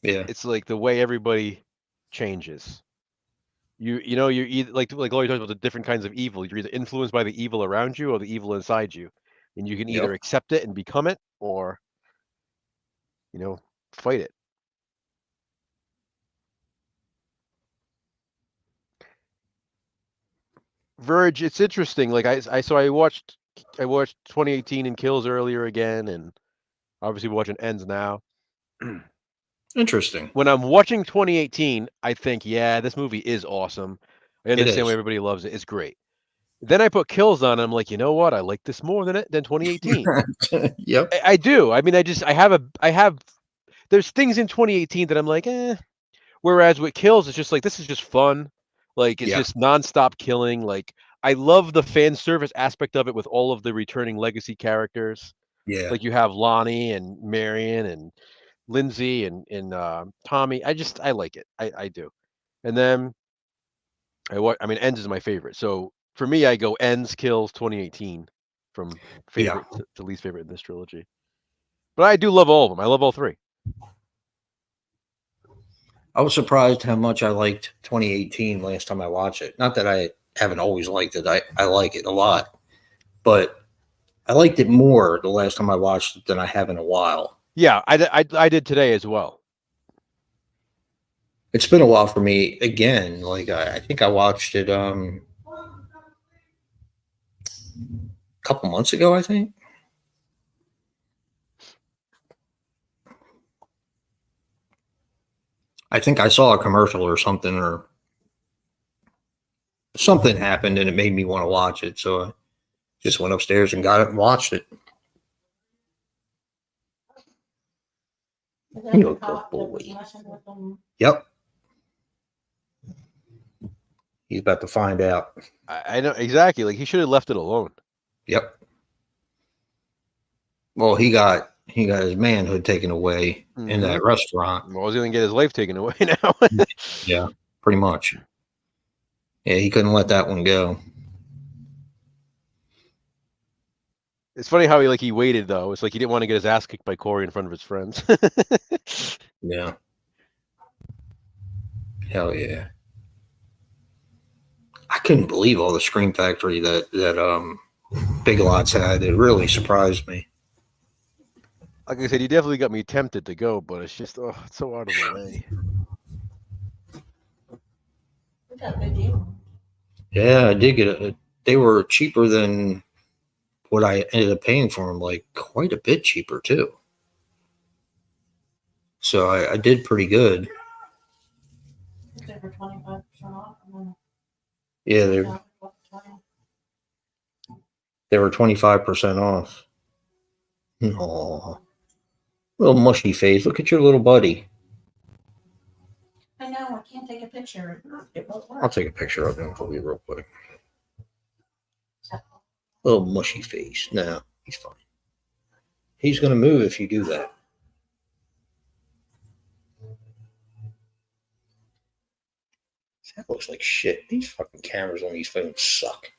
Yeah. It's like the way everybody changes. You know, you're either like Laurie talks about the different kinds of evil. You're either influenced by the evil around you or the evil inside you. And you can either accept it and become it or, you know, fight it. Verge, it's interesting. Like I watched 2018 and Kills earlier again, and obviously we're watching Ends now. Interesting. When I'm watching 2018, I think, yeah, this movie is awesome. I understand why everybody loves it. It's great. Then I put Kills on, and I'm like, you know what? I like this more than 2018. Yep. I do. I mean, I have. There's things in 2018 that I'm like, eh. Whereas with Kills, it's just like this is just fun. Like it's just nonstop killing. Like I love the fan service aspect of it with all of the returning legacy characters. Yeah. Like you have Lonnie and Marion and Lindsay and Tommy. I like it. I do. And then I mean Ends is my favorite. So for me, I go Ends, Kills, 2018 from favorite to least favorite in this trilogy. But I do love all of them. I love all three. I was surprised how much I liked 2018 last time I watched it. Not that I haven't always liked it. I like it a lot. But I liked it more the last time I watched it than I have in a while. Yeah, I did today as well. It's been a while for me again. Like I think I watched it a couple months ago, I think. I think I saw a commercial or something, or something happened and it made me want to watch it. So I just went upstairs and got it and watched it. Is that You the a good cop that boy. was messing with them? Yep. He's about to find out. I know exactly. Like he should have left it alone. Yep. Well, he got his manhood taken away in that restaurant. Well, he's gonna get his life taken away now. Yeah, pretty much. Yeah, he couldn't let that one go. It's funny how he waited though. It's like he didn't want to get his ass kicked by Corey in front of his friends. Yeah. Hell yeah. I couldn't believe all the Scream Factory that Big Lots had. It really surprised me. Like I said, he definitely got me tempted to go, but it's just it's so out of the way. We got a good deal. Yeah, I did get it. They were cheaper than what I ended up paying for them, like quite a bit cheaper too. So I did pretty good. They were 25% off. And then Yeah, down to 20. they were 25% off. Aw. Little mushy face. Look at your little buddy. I know, I can't take a picture. It won't work. I'll take a picture of him for you real quick. Little mushy face. No, he's fine. He's going to move if you do that. That looks like shit. These fucking cameras on these phones suck.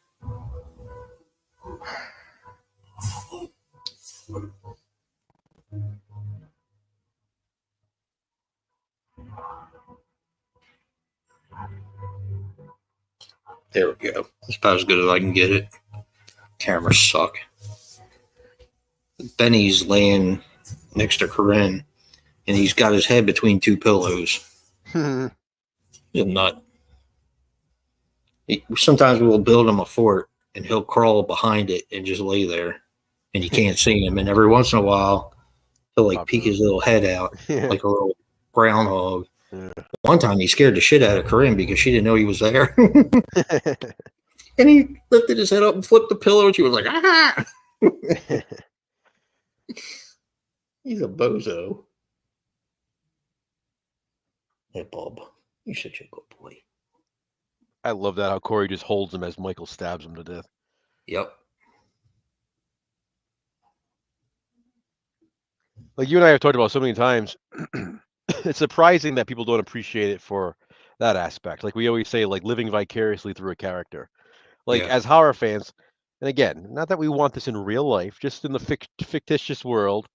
There we go. That's about as good as I can get it. Cameras suck. Benny's laying next to Corinne, and he's got his head between two pillows. He's a nut. Sometimes we'll build him a fort, and he'll crawl behind it and just lay there, and you can't see him. And every once in a while, he'll like peek his little head out like a little groundhog. Yeah. One time, he scared the shit out of Corinne because she didn't know he was there. And he lifted his head up and flipped the pillow, and she was like, ah! He's a bozo. Hey, Bob, you're such a good boy. I love that how Corey just holds him as Michael stabs him to death. Yep. Like you and I have talked about so many times, it's surprising that people don't appreciate it for that aspect. Like we always say, like living vicariously through a character. Like as horror fans, and again, not that we want this in real life, just in the fictitious world.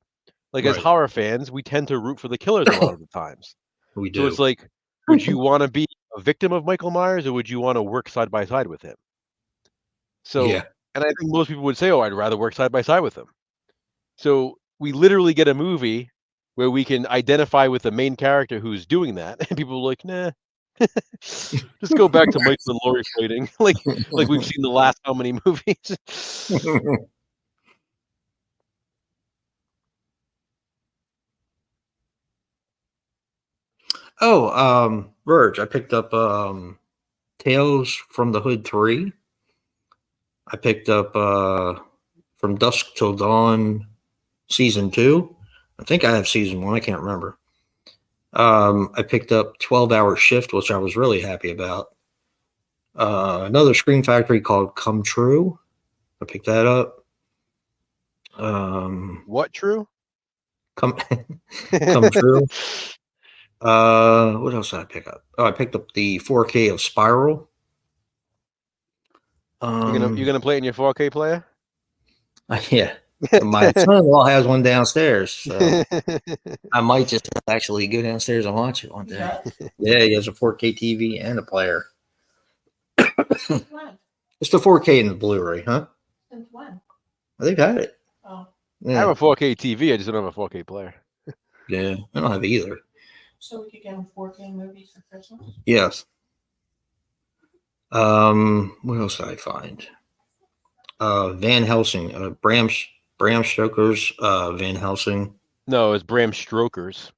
Like as horror fans, we tend to root for the killers a lot of the times. We do. So it's like, would you want to be a victim of Michael Myers, or would you want to work side by side with him? So, and I think most people would say, "Oh, I'd rather work side by side with him." So we literally get a movie where we can identify with the main character who's doing that, and people are like, "Nah." Just go back to Michael and Laurie fighting, like we've seen the last how many movies. Verge, I picked up Tales from the Hood 3. I picked up From Dusk Till Dawn Season 2. I think I have Season 1. I can't remember. I picked up 12-Hour Shift, which I was really happy about. Another Scream Factory called Come True. I picked that up. What True? Come True. What else did I pick up? Oh, I picked up the 4K of Spiral. You're gonna play it in your 4K player? Yeah. My son-in-law has one downstairs, so I might just actually go downstairs and watch it one day. Yeah, he has a 4K TV and a player. It's the 4K and the Blu-ray, huh? Since when? They've had it. Oh. Yeah. I have a 4K TV. I just don't have a 4K player. Yeah, I don't have either. So we could get him 4K movies for Christmas? Yes. What else did I find? Van Helsing, Bram Stoker's Van Helsing. No, it's Bram Stoker's.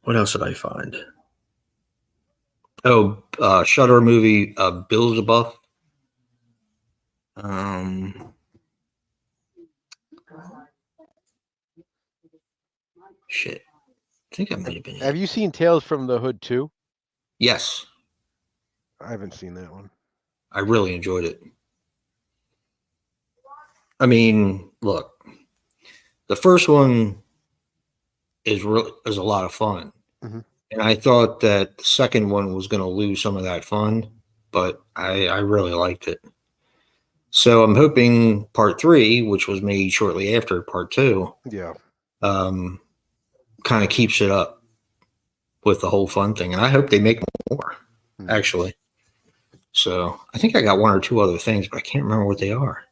What else did I find? Shutter movie, Beelzebub. Um, shit. I think I might have been Have it. you seen Tales from the Hood 2? Yes, I haven't seen that one. I really enjoyed it. I mean, look, the first one is a lot of fun, Mhm. and I thought that the second one was going to lose some of that fun, but I really liked it. So I'm hoping part three, which was made shortly after part two, Yeah. kind of keeps it up with the whole fun thing, and I hope they make more. Hmm. Actually, so I think I got one or two other things, but I can't remember what they are.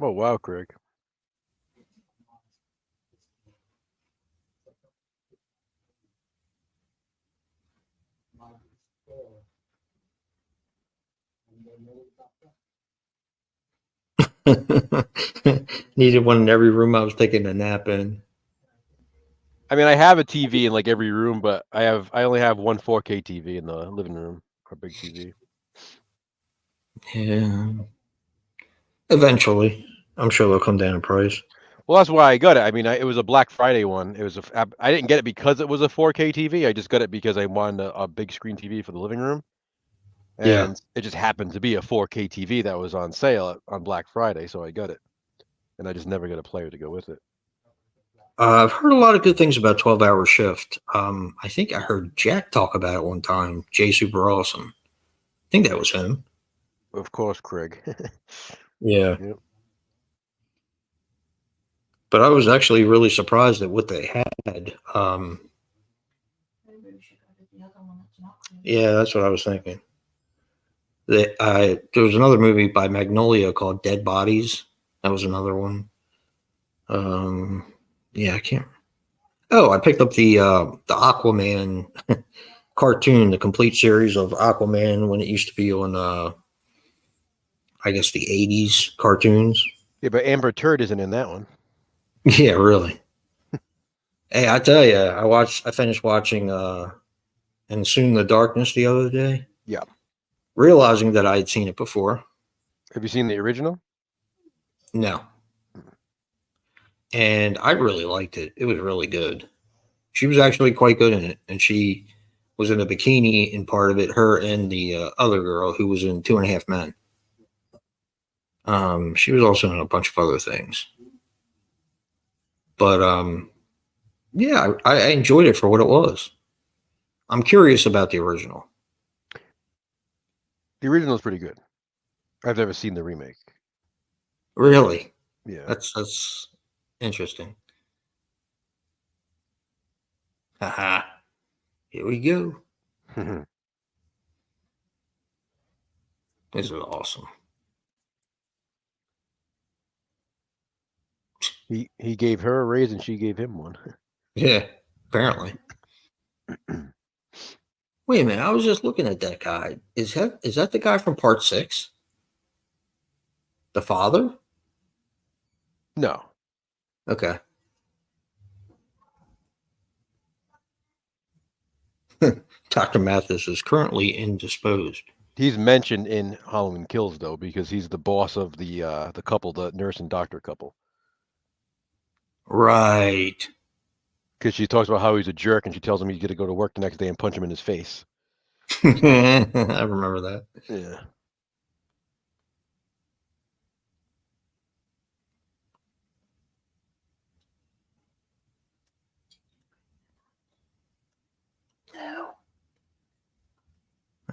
Oh, wow, Craig. Needed one in every room I was taking a nap in. I mean, I have a TV in like every room, but I only have one 4K TV in the living room, or big TV. Yeah. Eventually, I'm sure they'll come down in price. Well, that's why I got it. I mean, it was a Black Friday one. It was I didn't get it because it was a 4K TV. I just got it because I wanted a big screen TV for the living room, Yeah. and it just happened to be a 4K TV that was on sale on Black Friday, so I got it. And I just never got a player to go with it. I've heard a lot of good things about 12 Hour Shift. I think I heard Jack talk about it one time. Jay Super Awesome. I think that was him. Of course, Craig. Yeah. Yep. But I was actually really surprised at what they had. Maybe we should go to the other one that's not clear. Yeah, that's what I was thinking. There was another movie by Magnolia called Dead Bodies. That was another one. Yeah, I can't. Oh, I picked up the Aquaman cartoon, the complete series of Aquaman when it used to be on I guess the 80s cartoons. Yeah, but Amber Turd isn't in that one. Yeah, really. Hey, I tell you, I finished watching And Soon the Darkness the other day, Yeah. realizing that I had seen it before. Have you seen the original? No. And I really liked it. It was really good. She was actually quite good in it, and she was in a bikini in part of it. Her and the other girl who was in Two and a Half Men. She was also in a bunch of other things, but yeah, I enjoyed it for what it was. I'm curious about the original. The original is pretty good. I've never seen the remake. Really, Yeah. that's interesting. Haha. Here we go. This is awesome. He gave her a raise and she gave him one. Yeah, apparently. Wait a minute, I was just looking at that guy. Is that the guy from Part 6? The father? No. Okay. Dr. Mathis is currently indisposed. He's mentioned in Halloween Kills though, because he's the boss of the couple, the nurse and doctor couple. Right. Because she talks about how he's a jerk and she tells him he's gonna go to work the next day and punch him in his face. I remember that. Yeah.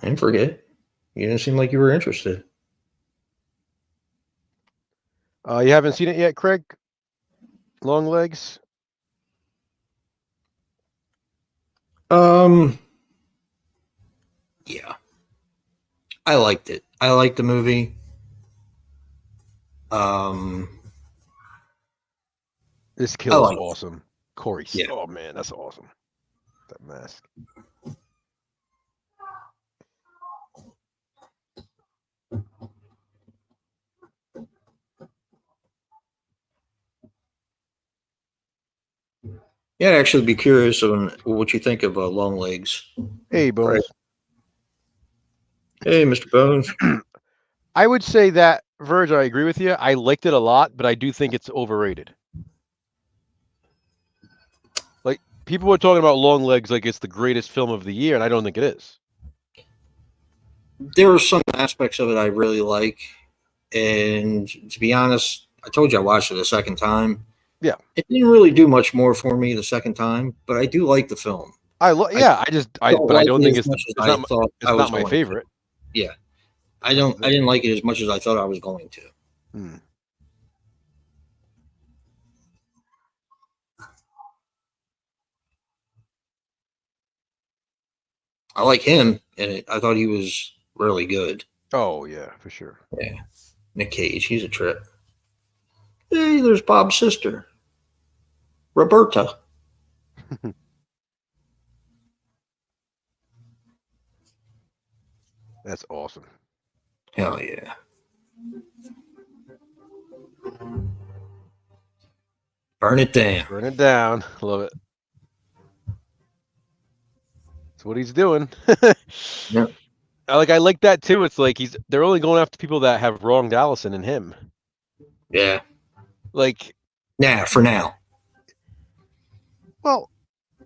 I didn't forget. You didn't seem like you were interested. You haven't seen it yet, Craig? Long Legs? Yeah. I liked it. I liked the movie. Um, This I kill is liked it. awesome. Corey. Yeah. Oh man, that's awesome. That mask. Yeah, I'd actually be curious on what you think of Long Legs. Hey, Bones. Hey, Mr. Bones. I would say that Verge, I agree with you. I liked it a lot, but I do think it's overrated. Like people were talking about Long Legs like it's the greatest film of the year, and I don't think it is. There are some aspects of it I really like, and to be honest, I told you I watched it a second time. Yeah. It didn't really do much more for me the second time, but I do like the film. Yeah, but I don't think it's not my favorite. Yeah. I didn't like it as much as I thought I was going to. Hmm. I like him in it. I thought he was really good. Oh yeah, for sure. Yeah. Nick Cage, he's a trip. Hey, there's Bob's sister, Roberta. That's awesome. Hell yeah. Burn it down. Burn it down. Love it. That's what he's doing. Yep. I like that too. It's like they're only going after people that have wronged Allison and him. Yeah. Like, For now. well,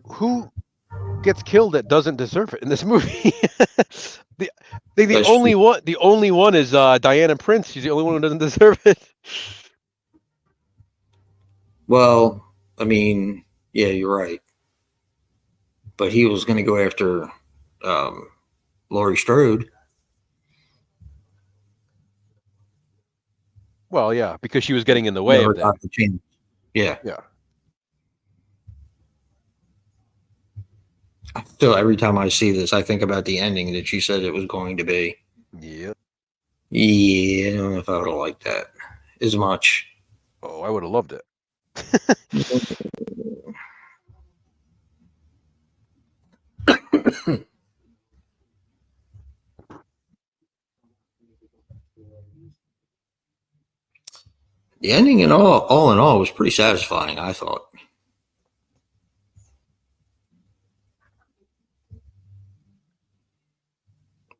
who gets killed that doesn't deserve it in this movie? the only one is Diana Prince. She's the only one who doesn't deserve it. Well, I mean, yeah, you're right. But he was going to go after Laurie Strode. Well, yeah, because she was getting in the way of that. Yeah. Yeah. Still, every time I see this, I think about the ending that she said it was going to be. Yep. Yeah, I don't know if I would have liked that as much. Oh, I would have loved it. The ending, and all in all, was pretty satisfying, I thought.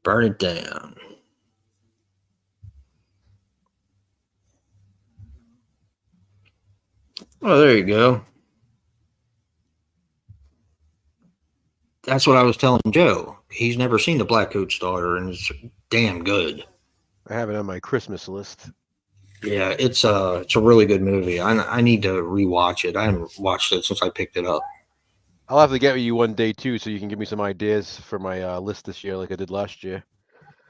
Burn it down. Oh, there you go. That's what I was telling Joe. He's never seen the Black Coat's Daughter, and it's damn good. I have it on my Christmas list. Yeah, it's a really good movie. I need to rewatch it. I haven't watched it since I picked it up. I'll have to get with you one day too, so you can give me some ideas for my list this year, like I did last year.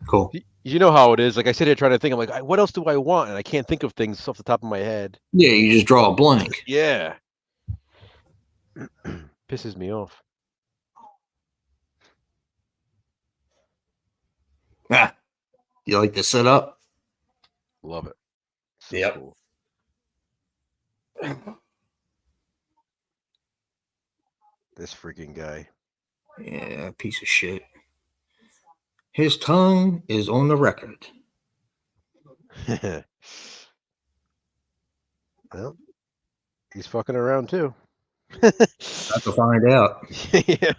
Cool. You know how it is. Like I sit here trying to think. I'm like, what else do I want? And I can't think of things off the top of my head. Yeah, you just draw a blank. Yeah. Pisses me off. Ah, you like the setup? Love it. So Yep. Cool. This freaking guy. Yeah, piece of shit. His tongue is on the record. Well, he's fucking around too. Have to find out. Yeah.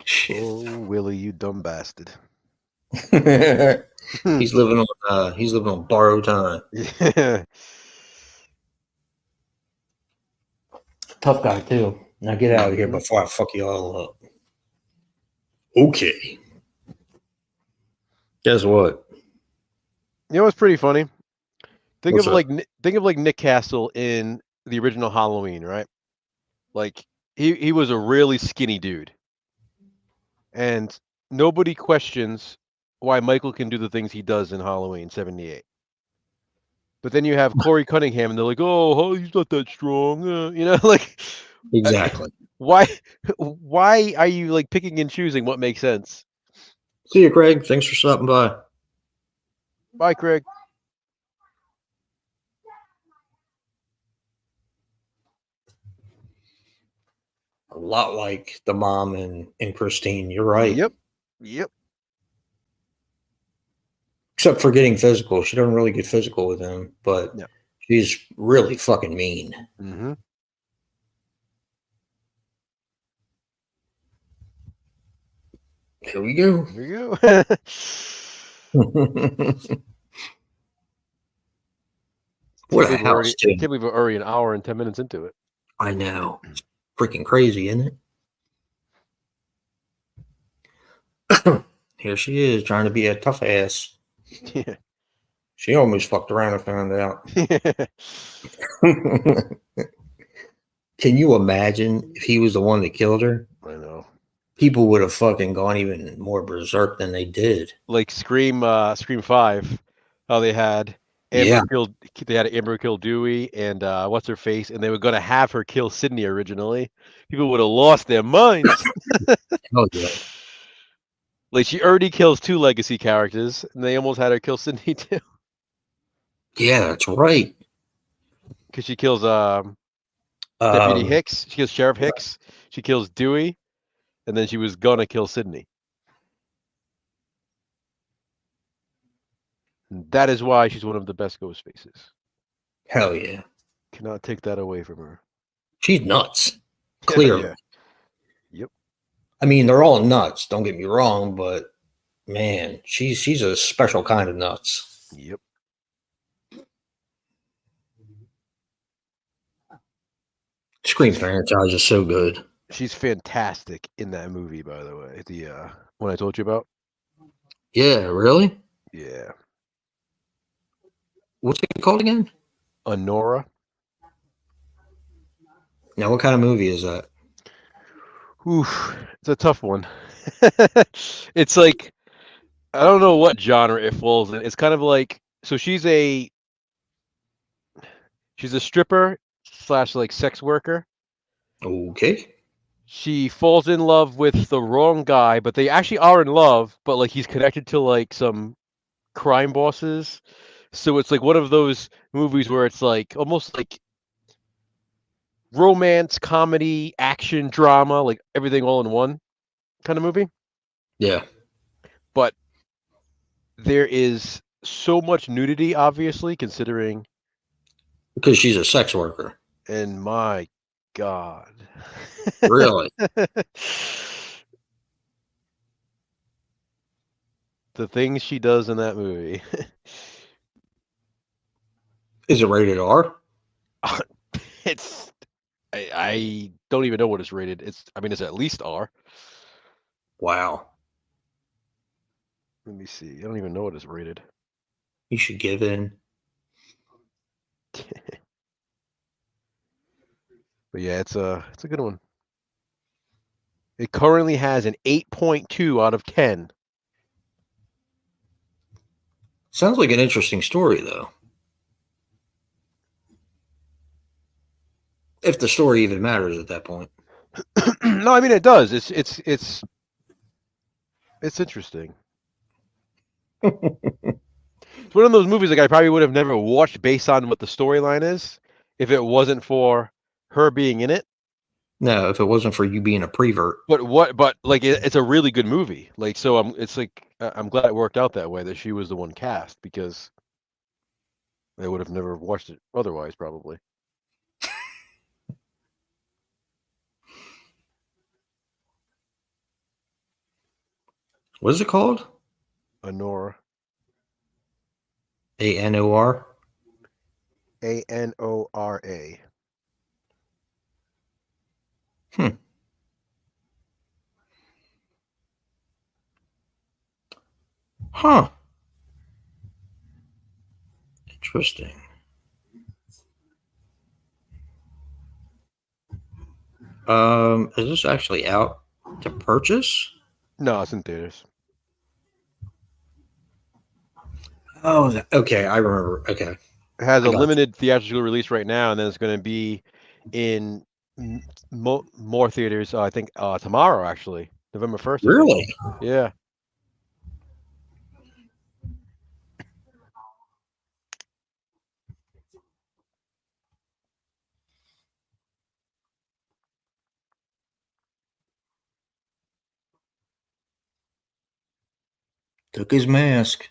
Shit. Oh, Willie, you dumb bastard. He's living on borrowed time. Yeah. Tough guy too. Now get out of here before I fuck you all up. Okay. Guess what? You know what's pretty funny? Think What's of up? like Nick Castle in the original Halloween, right? Like he was a really skinny dude. And nobody questions why Michael can do the things he does in Halloween 78. But then you have Corey Cunningham, and they're like, "Oh, he's not that strong," you know, like Exactly. why are you like picking and choosing what makes sense? See you, Craig. Thanks for stopping by. Bye, Craig. A lot like the mom in Christine. You're right. Yep. Except for getting physical. She doesn't really get physical with him, but No. she's really fucking mean. Mm-hmm. Here we go. There you go. What a house, too. Can't believe we're already an hour and 10 minutes into it. I know. It's freaking crazy, isn't it? Here she is trying to be a tough ass. Yeah. She almost fucked around and found out. Can you imagine if he was the one that killed her? I know. People would have fucking gone even more berserk than they did. Like Scream 5, how they had Yeah. Amber kill Dewey and what's her face, and they were gonna have her kill Sydney originally. People would have lost their minds. Oh, yeah. Like she already kills 2 legacy characters, and they almost had her kill Sydney too. Yeah, that's right. Because she kills Deputy Um, Hicks, she kills Sheriff Hicks, she kills Dewey, and then she was gonna kill Sydney. And that is why she's one of the best ghost faces. hell yeah. Cannot take that away from her. She's nuts. Clearly. Yeah. Yep. I mean, they're all nuts, don't get me wrong, but man, she's a special kind of nuts. Yep. Scream franchise is so good. She's fantastic in that movie, by the way. The one I told you about. Yeah, really? Yeah. What's it called again? Honora. Now, what kind of movie is that? Oof, it's a tough one. It's like I don't know what genre it falls in. It's kind of like she's a stripper / like sex worker. Okay. She falls in love with the wrong guy, but they actually are in love, but like he's connected to like some crime bosses. So it's like one of those movies where it's like almost like romance, comedy, action, drama, like everything all in one kind of movie. Yeah. But there is so much nudity, obviously, considering. Because she's a sex worker. And my God. Really? The things she does in that movie. Is it rated R? It's. I don't even know what it's rated. It's at least R. Wow. Let me see. I don't even know what it's rated. You should give in. But yeah, it's a good one. It currently has an 8.2 out of 10. Sounds like an interesting story, though. If the story even matters at that point. No, it does. It's interesting. It's one of those movies like I probably would have never watched based on what the storyline is if it wasn't for her being in it. No, if it wasn't for you being a prevert. But like it's a really good movie. Like so I'm glad it worked out that way that she was the one cast because I would have never watched it otherwise probably. What is it called? Honora. ANOR? ANORA. Huh. Interesting. Is this actually out to purchase? No, it's in theaters. Oh, okay. I remember. Okay. It has I a got limited theatrical release right now, and then it's going to be in more theaters. I think tomorrow, actually, November 1st. Really? Yeah. Took his mask.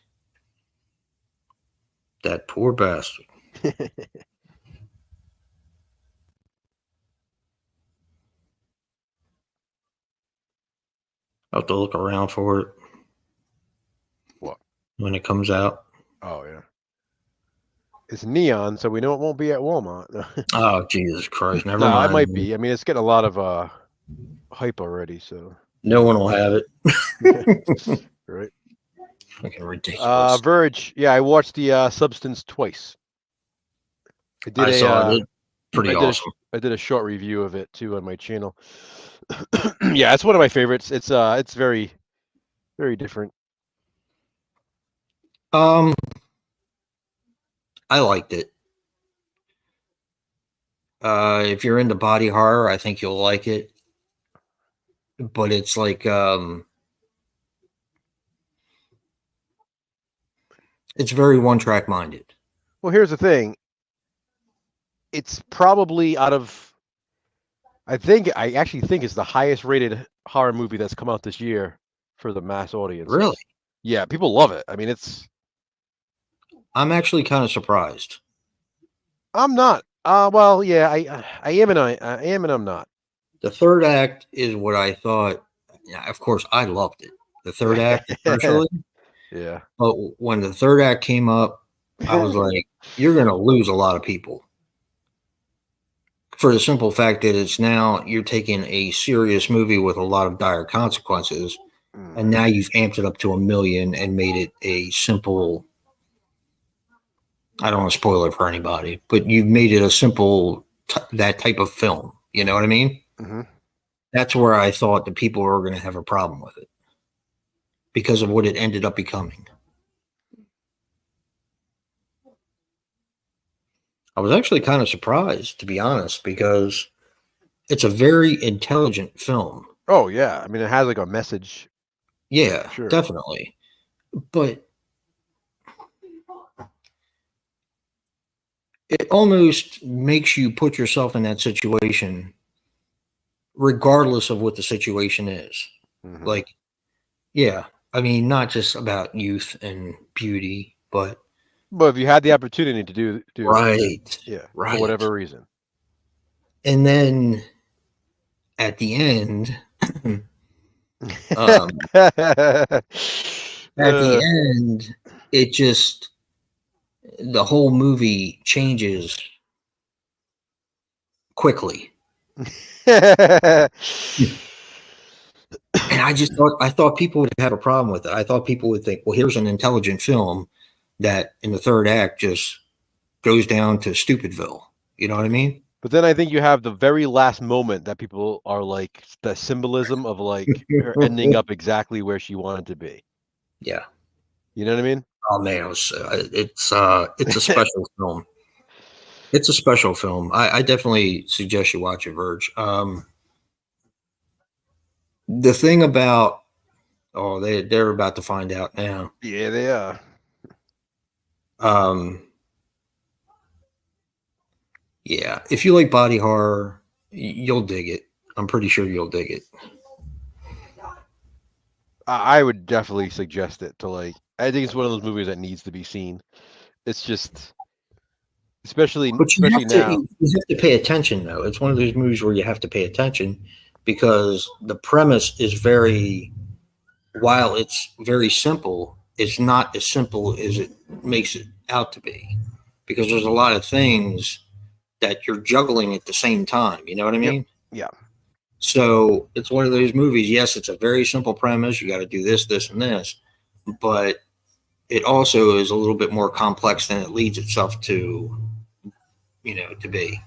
That poor bastard. I'll have to look around for it. What? When it comes out. Oh yeah. It's neon, so we know it won't be at Walmart. Oh, Jesus Christ. Never No, mind. it might be. I mean, it's getting a lot of hype already, so No one will have it. right. Fucking ridiculous. Verge. Yeah, I watched the Substance twice. I saw it. Pretty I did awesome. I did a short review of it too on my channel. Yeah, it's one of my favorites. It's very, very different. I liked it. If you're into body horror, I think you'll like it. But it's like it's very one-track minded. Well, here's the thing. It's probably out of I actually think it's the highest rated horror movie that's come out this year for the mass audience. Really? Yeah, people love it. I mean, I'm actually kind of surprised. I'm not. Well, yeah, I am and I am and I'm not. The third act is what I thought. Yeah, of course, I loved it. The third act, personally. Yeah. But when the third act came up, I was like, you're going to lose a lot of people. For the simple fact that it's now you're taking a serious movie with a lot of dire consequences, and now you've amped it up to 1 million and made it a simple. I don't want to spoil it for anybody, but you've made it a simple that type of film. You know what I mean? Mm-hmm. That's where I thought the people were going to have a problem with it because of what it ended up becoming. I was actually kind of surprised, to be honest, because it's a very intelligent film. Oh yeah, I mean it has like a message. Yeah, Sure. definitely. But it almost makes you put yourself in that situation, regardless of what the situation is. Mm-hmm. Like, yeah, I mean, not just about youth and beauty, but if you had the opportunity to do right, it, yeah, right, for whatever reason. And then at the end, it just the whole movie changes quickly. And I thought people would have a problem with it. I thought people would think, well, here's an intelligent film that in the third act just goes down to Stupidville. You know what I mean? But then I think you have the very last moment that people are like the symbolism of like her ending up exactly where she wanted to be. Yeah. You know what I mean? Oh man, it's a special film. It's a special film. I definitely suggest you watch it, Verge. The thing about they're about to find out now. Yeah, they are. Yeah, if you like body horror, you'll dig it. I'm pretty sure you'll dig it. I would definitely suggest it to like. I think it's one of those movies that needs to be seen. It's just, especially But you now. you have to pay attention, though. It's one of those movies where you have to pay attention because the premise is very, while it's very simple, it's not as simple as it makes it out to be because there's a lot of things that you're juggling at the same time. You know what I mean? Yeah. So it's one of those movies. Yes, it's a very simple premise. You got to do this, this, and this, but it also is a little bit more complex than it leads itself to, to be.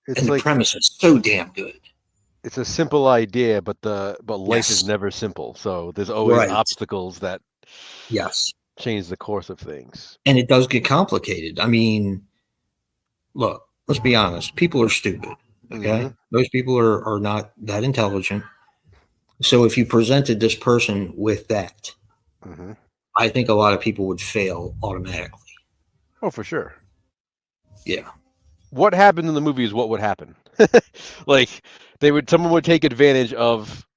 It's And the like premise is so damn good. it's a simple idea, but life is Yes. never simple. So there's always Right. obstacles that Yes. change the course of things. And it does get complicated. I mean, look, let's be honest. People are stupid. Okay. Mm-hmm. Most people are not that intelligent. So if you presented this person with that, Mm-hmm. I think a lot of people would fail automatically. Oh, for sure. Yeah. What happened in the movie is what would happen. Like someone would take advantage of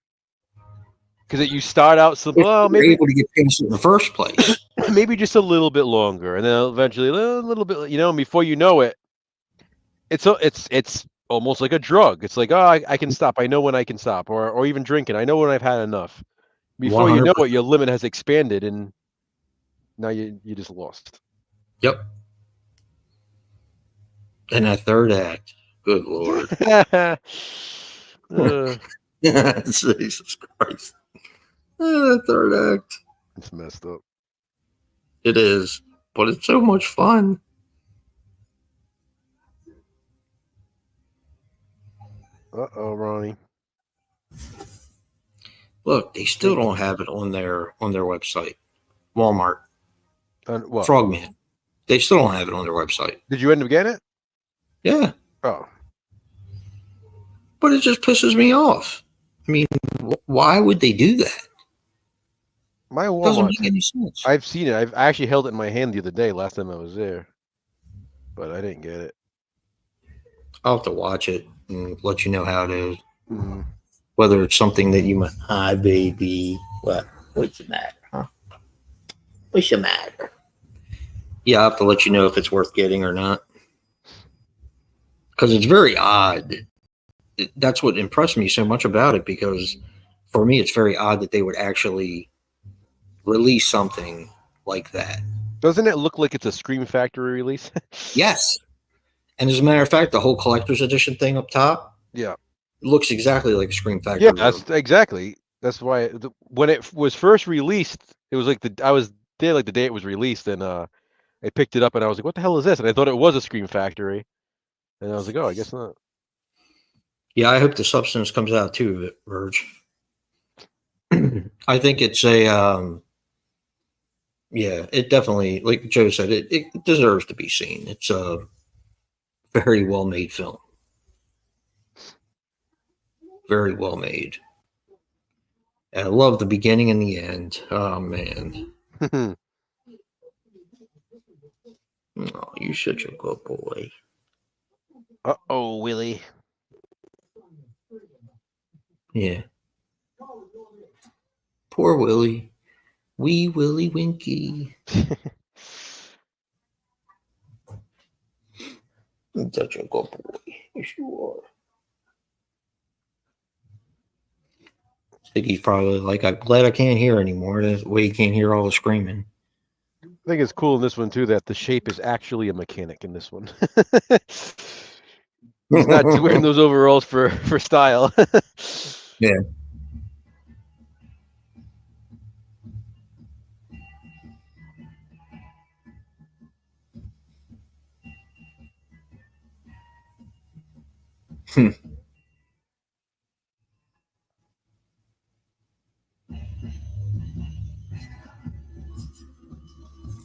Because you start out simple. If Well, you're maybe able to get past it in the first place. maybe just a little bit longer, and then eventually a little bit. And before you know it, it's almost like a drug. It's like, oh, I can stop. I know when I can stop, or even drinking. I know when I've had enough. Before you know 100%. it, your limit has expanded, and now you just lost. Yep. And that third act. Good Lord. Jesus Christ. That third act. It's messed up. It is. But it's so much fun. Ronnie. Look, they still don't have it on their website. Walmart. What? Frogman. They still don't have it on their website. Did you end up getting it? Yeah. Oh. But it just pisses me off. I mean, why would they do that? My It doesn't Walmart. make any sense. I've seen it. I actually held it in my hand the other day. Last time I was there, but I didn't get it. I'll have to watch it and let you know how it is. Mm. Whether it's something that you might. Hi, baby. What's the matter, huh? What's the matter? Yeah, I'll have to let you know if it's worth getting or not. Because it's very odd. That's what impressed me so much about it, because for me, it's very odd that they would actually release something like that. Doesn't it look like it's a Scream Factory release? Yes. And as a matter of fact, the whole collector's edition thing up top Yeah. looks exactly like a Scream Factory. Yeah, that's exactly. That's why when it was first released, it was like I was there like the day it was released, and I picked it up and I was like, "What the hell is this?" And I thought it was a Scream Factory, and I was like, "Oh, I guess not." Yeah, I hope the substance comes out too, Verge. I think it's a yeah, it definitely, like Joe said, it deserves to be seen. It's a very well made film. Very well made. And I love the beginning and the end. Oh man. Oh, you're such a good boy. Oh, Willie. Yeah. Poor Willie. Wee Willie Winky. You're such a good boy. Yes, you are. I think he's probably like, I'm glad I can't hear anymore. That's the way he can't hear all the screaming. I think it's cool in this one too that the shape is actually a mechanic in this one. He's not wearing those overalls for style. Yeah.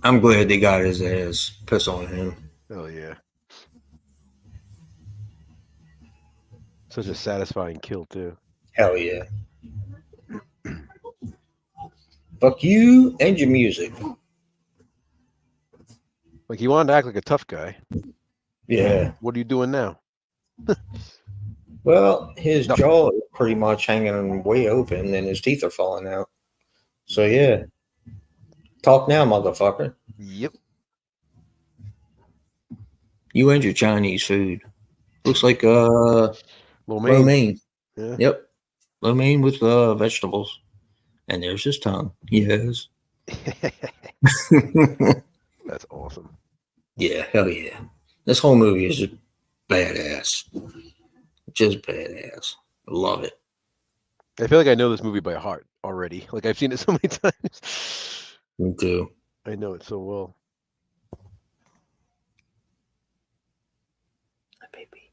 I'm glad they got his ass. Piss on him. Oh yeah. Such a satisfying kill too. Hell yeah. Fuck you and your music. Like he wanted to act like a tough guy. Yeah. What are you doing now? Well, his No. jaw is pretty much hanging way open and his teeth are falling out. So yeah. Talk now, motherfucker. Yep. You and your Chinese food. Looks like Lo mein. mein. Yeah. Yep. Lo mein with vegetables. And there's his tongue. Yes. That's awesome. Yeah, hell yeah. This whole movie is just badass. Just badass. Love it. I feel like I know this movie by heart already. Like I've seen it so many times. Me too. I know it so well. Baby.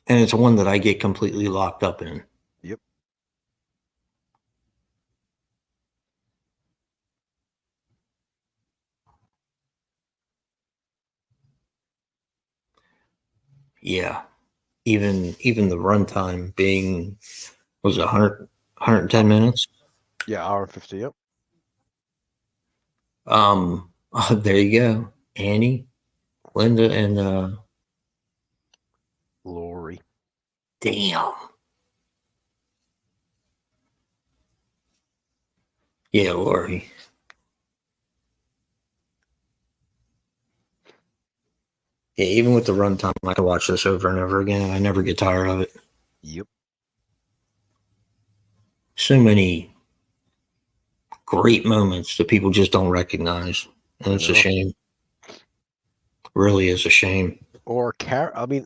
And it's one that I get completely locked up in. Yep. Yeah. Even the runtime being, was it 110 minutes? Yeah, hour and 50. Yep. There you go. Annie, Linda, and Lori. damn. Yeah, Laurie. Yeah, even with the runtime, I can watch this over and over again, and I never get tired of it. Yep. So many great moments that people just don't recognize, and it's a shame. Really is a shame. Or I mean,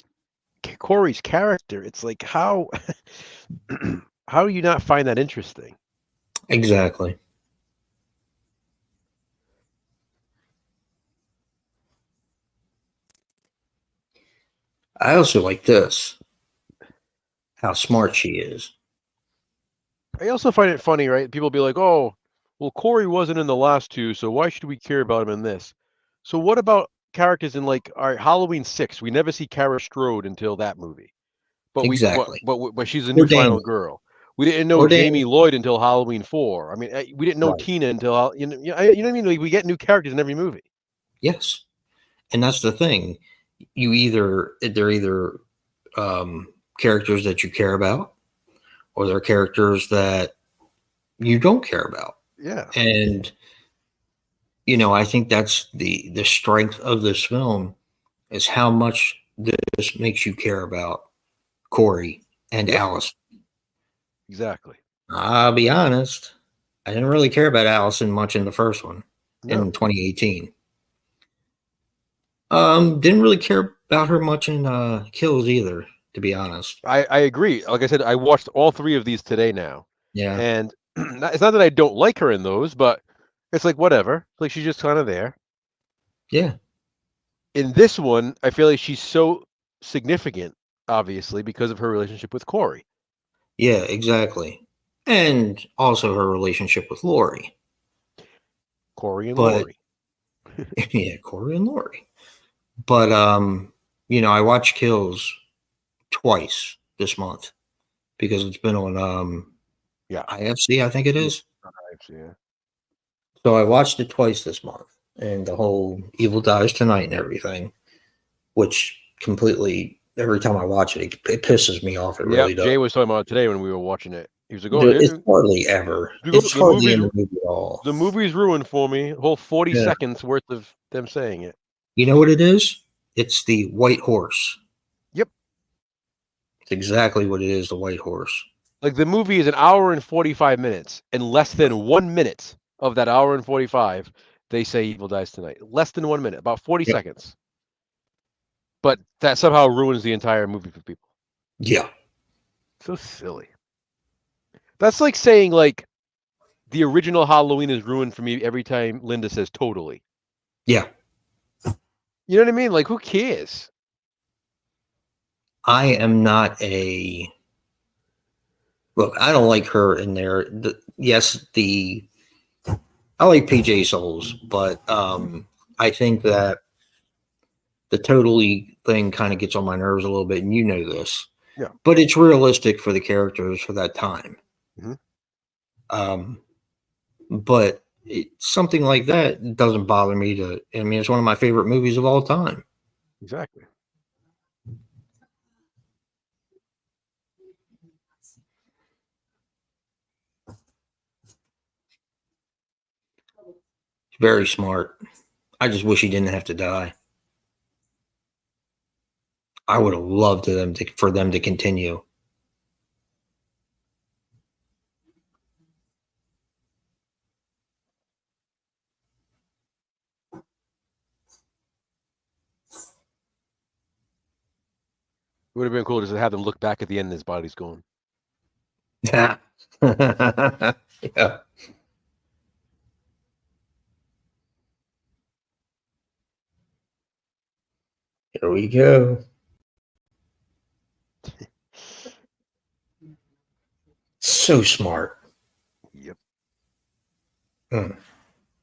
Corey's character. It's like how how do you not find that interesting? Exactly. I also like this. How smart she is. I also find it funny, right? People be like, "Oh, well, Corey wasn't in the last two, so why should we care about him in this?" So what about characters in like our Halloween 6? We never see Kara Strode until that movie, but Exactly. but she's a Or new final Daniel. girl. We didn't know Or Jamie Daniel. Lloyd until Halloween 4. I mean, we didn't know Right. Tina until you know what I mean? Like, we get new characters in every movie. Yes. And that's the thing. They're either characters that you care about, or they're characters that you don't care about. Yeah. And I think that's the strength of this film is how much this makes you care about Corey and Yep. Alice. Exactly. I'll be honest, I didn't really care about Allison much in the first one No. in 2018. Didn't really care about her much in Kills either, to be honest. I agree. Like I said, I watched all 3 of these today now. Yeah. And it's not that I don't like her in those, but it's like whatever. Like she's just kind of there. Yeah. In this one, I feel like she's so significant, obviously, because of her relationship with Corey. Yeah, exactly. And also her relationship with Lori. Corey and But Lori. yeah, Corey and Lori. But I watched Kills twice this month because it's been on Yeah. IFC, I think it is. Yeah. So I watched it twice this month, and the whole Evil Dies Tonight and everything, which completely every time I watch it, it pisses me off. It really does. Jay was talking about it today when we were watching it. He was like, "Oh, It's hardly ever. It's the hardly in movie's the movie at all. the movie's ruined for me. A whole 40 Yeah. seconds worth of them saying it." You know what it is? It's the white horse. Yep. It's exactly what it is, the white horse. Like the movie is an hour and 45 minutes, and less than 1 minute of that hour and 45, they say Evil Dies Tonight. Less than 1 minute, about 40 Yep. seconds. But that somehow ruins the entire movie for people. Yeah. So silly. That's like saying like the original Halloween is ruined for me every time Linda says totally. Yeah. You know what I mean? Like who cares? I am not a look. I don't like her in there. I like PJ Souls, but I think that the totally thing kind of gets on my nerves a little bit, and you know this. Yeah. But it's realistic for the characters for that time. Mhm. But something like that doesn't bother me. It's one of my favorite movies of all time. Exactly. Very smart. I just wish he didn't have to die. I would have loved for them to continue. It would have been cool just to have them look back at the end and his body's gone. Yeah. Yeah. Here we go. So smart. Yep. I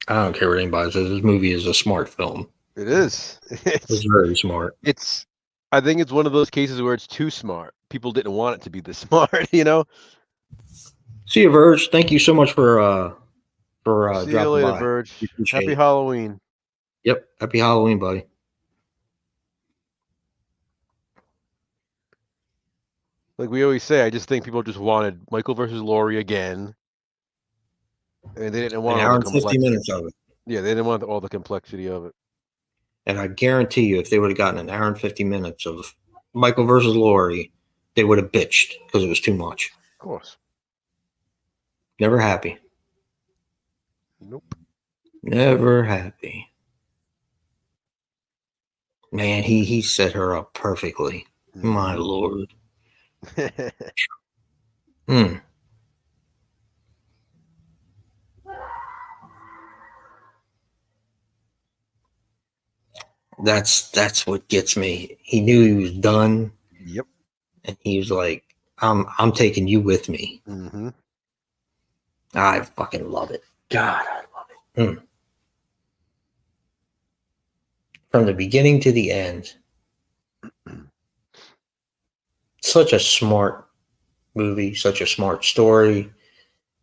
don't care what anybody says. This movie is a smart film. It is. It's very smart. I think it's one of those cases where it's too smart. People didn't want it to be this smart, you know? See you, Verge. Thank you so much for See you dropping later, by. Verge. We appreciate Happy it. Halloween. Yep. Happy Halloween, buddy. Like we always say, I just think people just wanted Michael versus Laurie again. I mean, they didn't An want all hour the and 50 complexity. minutes of it. Yeah, they didn't want all the complexity of it. And I guarantee you, if they would have gotten an hour and 50 minutes of Michael versus Laurie, they would have bitched because it was too much. Of course. Never happy. Nope. Never happy. Man, he set her up perfectly. My Lord. Hmm. That's what gets me. He knew he was done, Yep. and he was like, I'm taking you with me. Mm-hmm. I fucking love it. God, I love it. From the beginning to the end. Such a smart movie, such a smart story.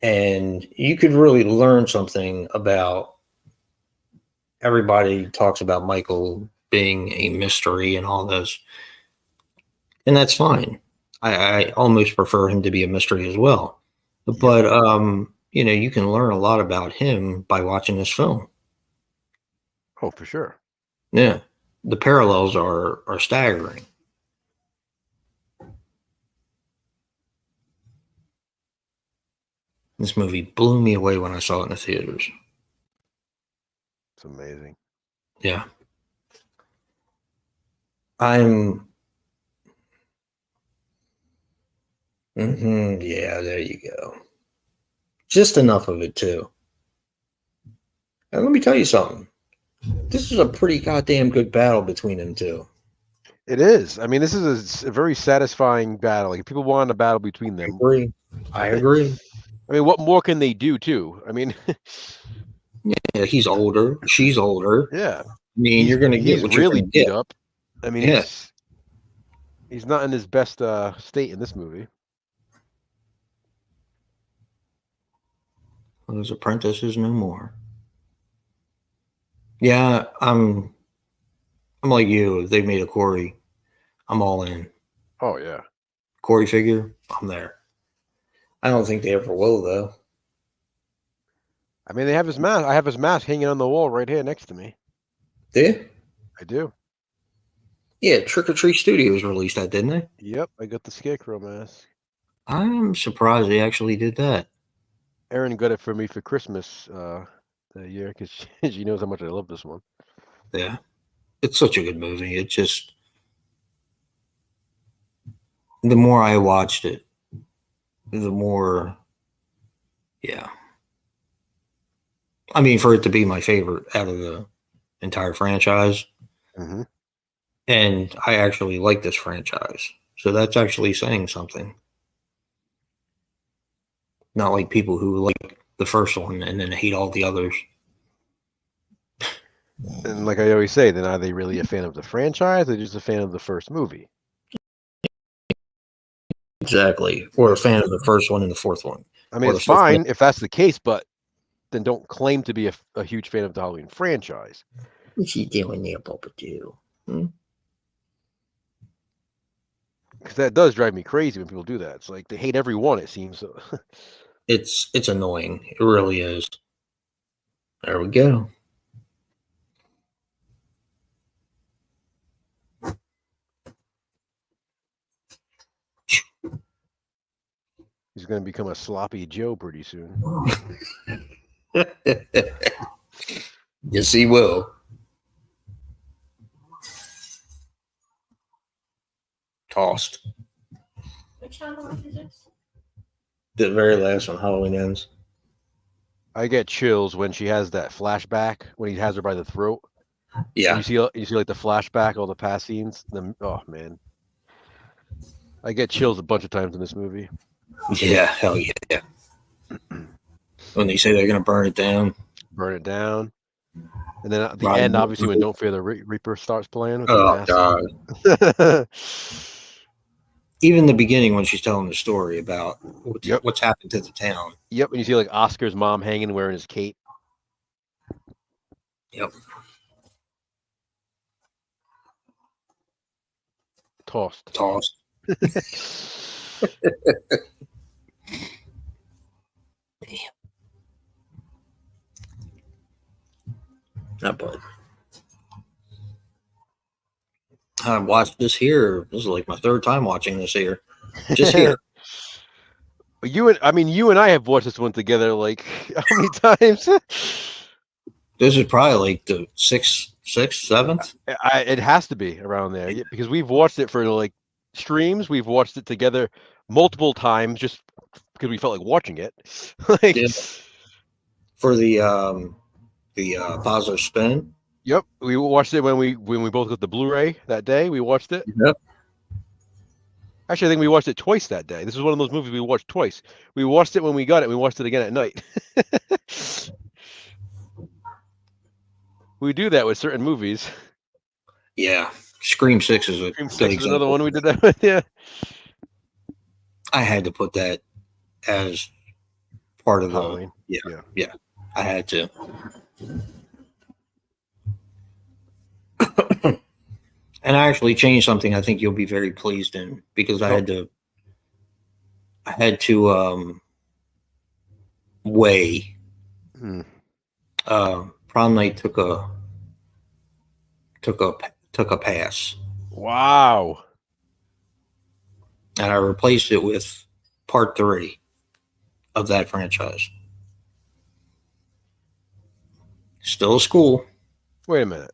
And you could really learn something about. Everybody talks about Michael being a mystery and all this. And that's fine. I almost prefer him to be a mystery as well. But you can learn a lot about him by watching this film. Oh, for sure. Yeah. The parallels are staggering. This movie blew me away when I saw it in the theaters. It's amazing. Yeah. I'm yeah, there you go. Just enough of it too. And let me tell you something. This is a pretty goddamn good battle between them two. It is. I mean, this is a very satisfying battle. Like, people want a battle between I them. agree. I agree. I mean, what more can they do, too? I mean, Yeah, he's older. She's older. yeah. I mean, you're going to get He's what you're really going to beat get. up. I mean, Yeah. he's not in his best state in this movie. Those apprentices no more. Yeah, I'm like you. If they made a Corey, I'm all in. Oh yeah. Corey figure, I'm there. I don't think they ever will though. I mean, they have his mask. I have his mask hanging on the wall right here next to me. Yeah. I do. Yeah, Trick or Treat Studios released that, didn't they? Yep, I got the Scarecrow mask. I'm surprised they actually did that. Erin got it for me for Christmas that year because she knows how much I love this one. Yeah. It's such a good movie. It just the more I watched it, the more yeah. I mean, for it to be my favorite out of the entire franchise. Mm-hmm. And I actually like this franchise. So that's actually saying something. Not like people who like the first one and then hate all the others. And like I always say, then are they really a fan of the franchise or just a fan of the first movie? Exactly. Or a fan of the first one and the fourth one. I mean, Or it's the fifth fine one. if that's the case, but then don't claim to be a huge fan of the Halloween franchise. What's he doing there, Papa Jew? Because that does drive me crazy when people do that. It's like they hate every one, it seems. It's annoying. It really is. There we go. He's going to become a sloppy Joe pretty soon. Yes, he will. Tossed. Which Halloween is this? The very last one, Halloween Ends. I get chills when she has that flashback when he has her by the throat. Yeah. You see like the flashback, all the past scenes. Oh man, I get chills a bunch of times in this movie. Yeah, hell yeah. When they say they're going to burn it down. Burn it down, and then at the Right. end, obviously, when Don't Fear the Reaper starts playing with Oh, the mask. God. Even the beginning when she's telling the story about what's happened to the town. Yep, and you see like Oscar's mom hanging wearing his cape. Yep. Tossed. But I watched this here. This is like my third time watching this here. Just here. You and I have watched this one together like how many times? This is probably like the sixth, seventh. It has to be around there because we've watched it for like streams. We've watched it together multiple times just because we felt like watching it. Like, Yeah. For the positive spin. yep, we watched it when we both got the Blu-ray that day. We watched it. Yep. Actually, I think we watched it twice that day. This is one of those movies we watched twice. We watched it when we got it. We watched it again at night. We do that with certain movies. Yeah. Scream 6 is a Scream good 6 is example. another one we did that with. Yeah. I had to put that as part of Halloween. the yeah. I had to. And I actually changed something I think you'll be very pleased in because I had to weigh. Prom night took a pass. Wow. And I replaced it with part 3 of that franchise. Still a school. Wait a minute.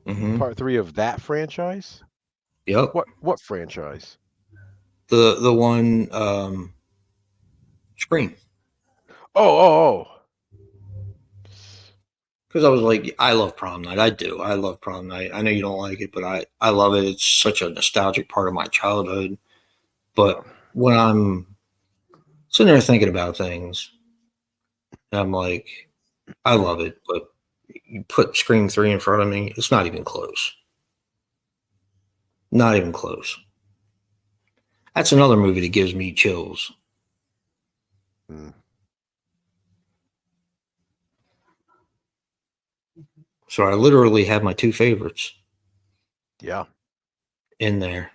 Mm-hmm. Part 3 of that franchise? Yep. What franchise? The one Scream. Oh. Because I was like, I love Prom Night. I do. I love Prom Night. I know you don't like it, but I love it. It's such a nostalgic part of my childhood. But when I'm sitting there thinking about things, I'm like, I love it. But you put Scream 3 in front of me, it's not even close. Not even close. That's another movie that gives me chills. So I literally have my 2 favorites. Yeah. In there.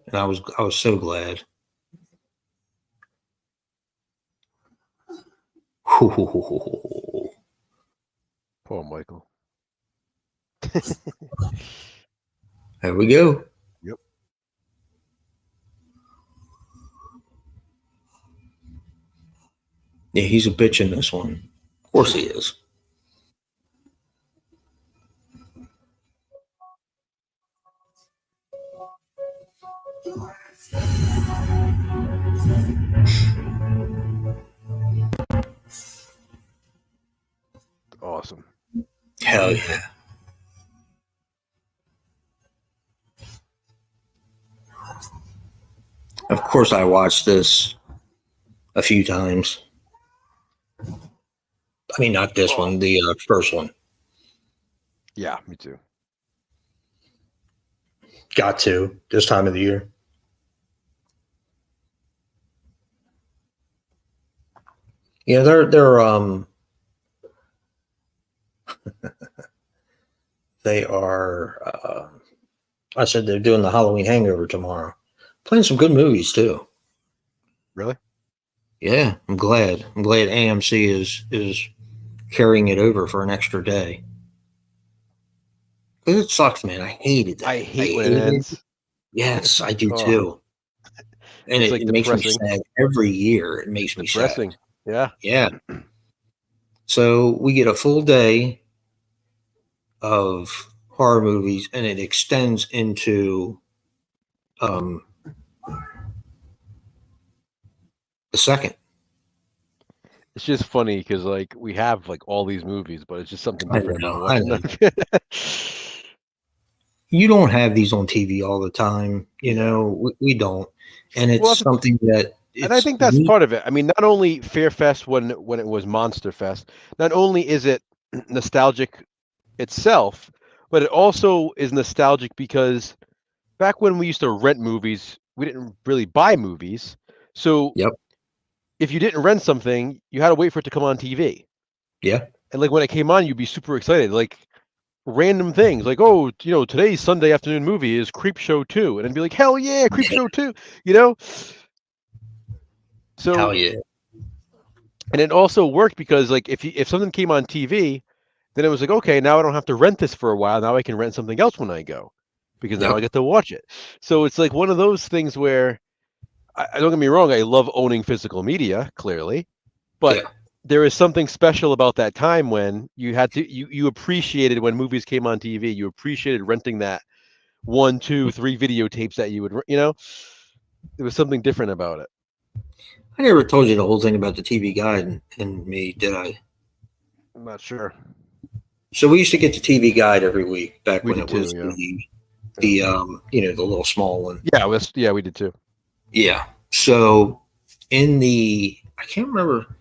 And I was so glad. Poor Michael. There we go. Yep. Yeah, he's a bitch in this one. Of course he is. Awesome. Hell yeah. Of course, I watched this a few times. I mean, not this one, the first one. Yeah, me too. Got to this time of the year. Yeah, they're they are. I said they're doing the Halloween Hangover tomorrow. Playing some good movies too. Really? Yeah, I'm glad. I'm glad AMC is carrying it over for an extra day. Because it sucks, man. I hated that. I hate when it ends. Yes, I do Oh. too. And It's it like makes me depressing. sad every year. It makes me Depressing. sad. Yeah. Yeah. So we get a full day of horror movies, and it extends into the second. It's just funny because like we have like all these movies, but it's just something I different. know, about I watching know. them. You don't have these on TV all the time, you know. We don't, and it's Well, something that. And I think that's part of it. I mean, not only Fear Fest when it was Monster Fest, not only is it nostalgic itself, but it also is nostalgic because back when we used to rent movies, we didn't really buy movies. So Yep. if you didn't rent something, you had to wait for it to come on TV. Yeah. And like when it came on, you'd be super excited. Like random things like, oh, you know, today's Sunday afternoon movie is Creep Show 2. And it'd be like, hell yeah, Creep Show 2, you know? So Hell yeah. and it also worked because like if something came on TV Then it was like, okay, now I don't have to rent this for a while. Now I can rent something else when I go, because now Yep. I get to watch it. So it's like one of those things where, I don't get me wrong, I love owning physical media, clearly, but Yeah. there is something special about that time when you had to, you appreciated when movies came on TV. You appreciated renting that 1, 2, 3 videotapes that you would, there was something different about it. I never told you the whole thing about the TV Guide and me, did I? I'm not sure. So we used to get the TV Guide every week back We when did it was too, yeah. the the little small one. Yeah, we did too. Yeah. So I can't remember.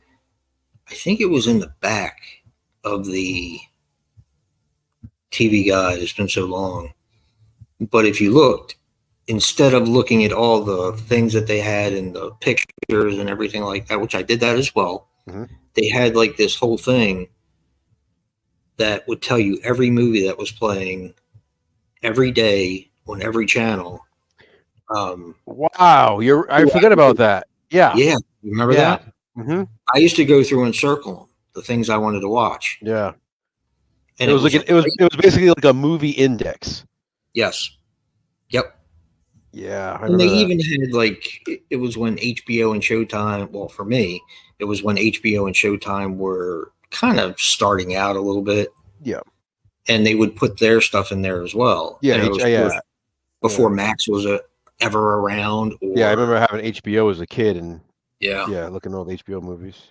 I think it was in the back of the TV Guide. It's been so long. But if you looked, instead of looking at all the things that they had in the pictures and everything like that, which I did that as well, Mhm. they had like this whole thing that would tell you every movie that was playing every day on every channel. Wow, I forgot about that. Yeah, Yeah, you remember yeah. that? Hmm. I used to go through and circle the things I wanted to watch, Yeah. and It was like great. it was basically like a movie index. Yes, yep. Yeah, I And they remember that. even had like it was when HBO and Showtime. Well, for me, it was when HBO and Showtime were kind of starting out a little bit, Yeah. and they would put their stuff in there as well. Yeah, And it was yeah. before Max was ever around. Yeah, I Or remember having HBO as a kid and yeah, looking at all the HBO movies.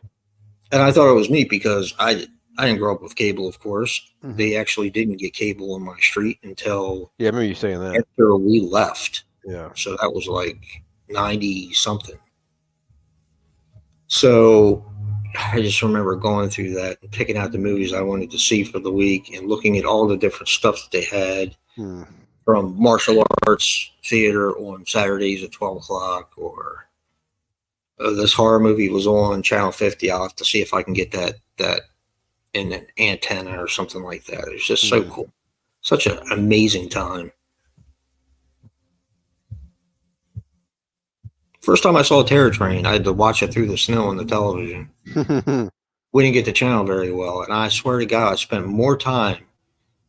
and I thought it was neat because I didn't grow up with cable, of course. Mhm. They actually didn't get cable on my street until Yeah, I remember you saying that. after we left. Yeah. So that was like 90 something. So I just remember going through that and picking out the movies I wanted to see for the week and looking at all the different stuff that they had, Hmm. from martial arts theater on Saturdays at 12 o'clock, or this horror movie was on Channel 50. I'll have to see if I can get that in an antenna or something like that. It's just so cool. Such an amazing time. First time I saw Terror Train, I had to watch it through the snow on the television. We didn't get the channel very well, and I swear to God, I spent more time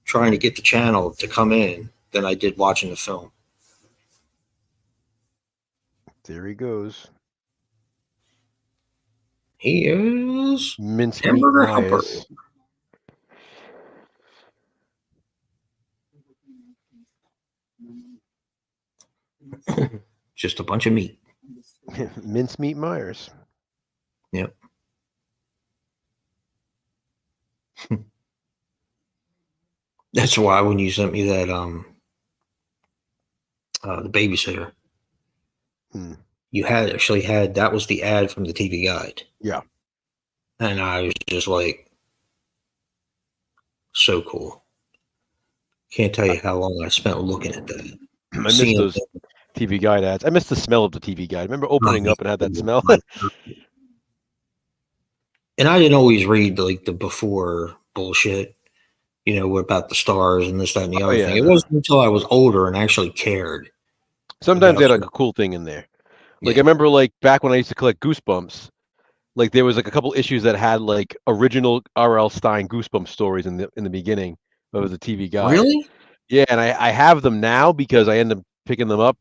trying to get the channel to come in than I did watching the film. There he goes. He is Mincemeat Hamburger Helper. Myers. Just a bunch of meat. Mincemeat Myers. Yep. That's why when you sent me that the babysitter, you had actually had that was the ad from the TV Guide. Yeah. And I was just like, so cool. Can't tell you how long I spent looking at that. I miss those TV Guide ads. I miss the smell of the TV Guide. I remember opening up and had that smell. And I didn't always read like the before bullshit, about the stars and this, that, and the other thing. It wasn't until I was older and actually cared. Sometimes they had like a cool thing in there. Like I remember like back when I used to collect Goosebumps, like there was like a couple issues that had like original R.L. Stine Goosebumps stories in the beginning of the TV Guide. Really? Yeah, and I have them now because I end up picking them up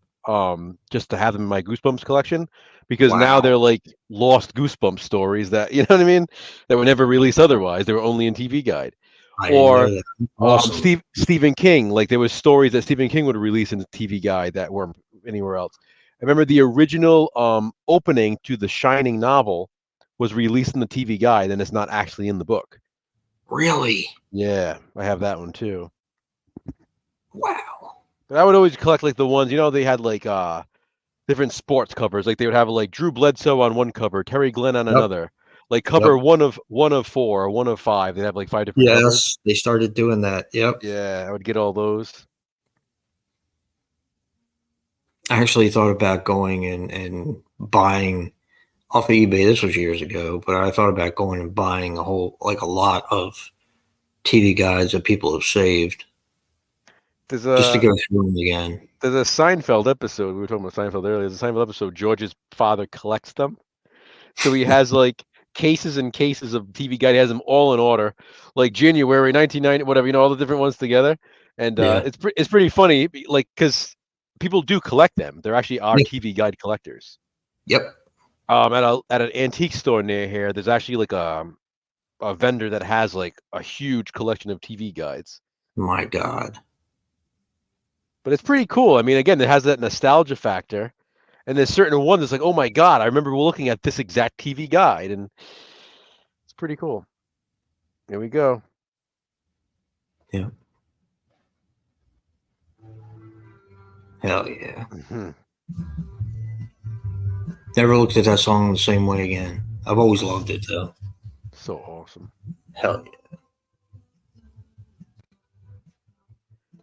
just to have them in my Goosebumps collection, because now they're like lost Goosebumps stories that, you know what I mean, that were never released otherwise. They were only in TV Guide. Or awesome. Stephen King, like there was stories that Stephen King would release in the TV Guide that weren't anywhere else. I remember the original opening to the Shining novel was released in the TV Guide, and it's not actually in the book. Really? Yeah, I have that one too. Wow. But I would always collect like the ones, they had like different sports covers. Like they would have like Drew Bledsoe on one cover, Terry Glenn on another. Like cover one of 4 or 1 of 5. They'd have like 5 different covers. Yes, they started doing that. Yep. Yeah, I would get all those. I actually thought about going and buying off of eBay. This was years ago, but I thought about going and buying a lot of TV Guides that people have saved. Just to go through them again. There's a Seinfeld episode. We were talking about Seinfeld earlier. There's a Seinfeld episode. George's father collects them. So he has like cases and cases of TV Guide. He has them all in order, like January 1990, whatever, all the different ones together. And Yeah. it's pretty funny, like, because people do collect them. There actually are Yeah. TV Guide collectors. Yep. At an antique store near here, there's actually like a vendor that has like a huge collection of TV Guides. My God. But it's pretty cool. I mean, again, it has that nostalgia factor. And there's certain ones that's like, oh my God, I remember looking at this exact TV Guide. And it's pretty cool. Here we go. Yeah. Hell yeah. Mm-hmm. Never looked at that song the same way again. I've always loved it though. So awesome. Hell yeah.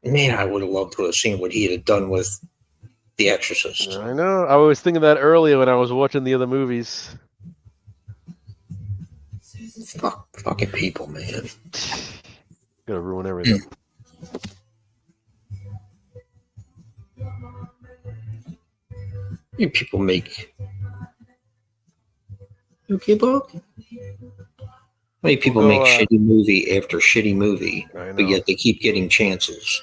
Man, I would have loved to have seen what he had done with The Exorcist. I know. I was thinking that earlier when I was watching the other movies. Fucking people, man. Gonna ruin everything. You people make. Okay, Bob? How many people make shitty movie after shitty movie, but yet they keep getting chances?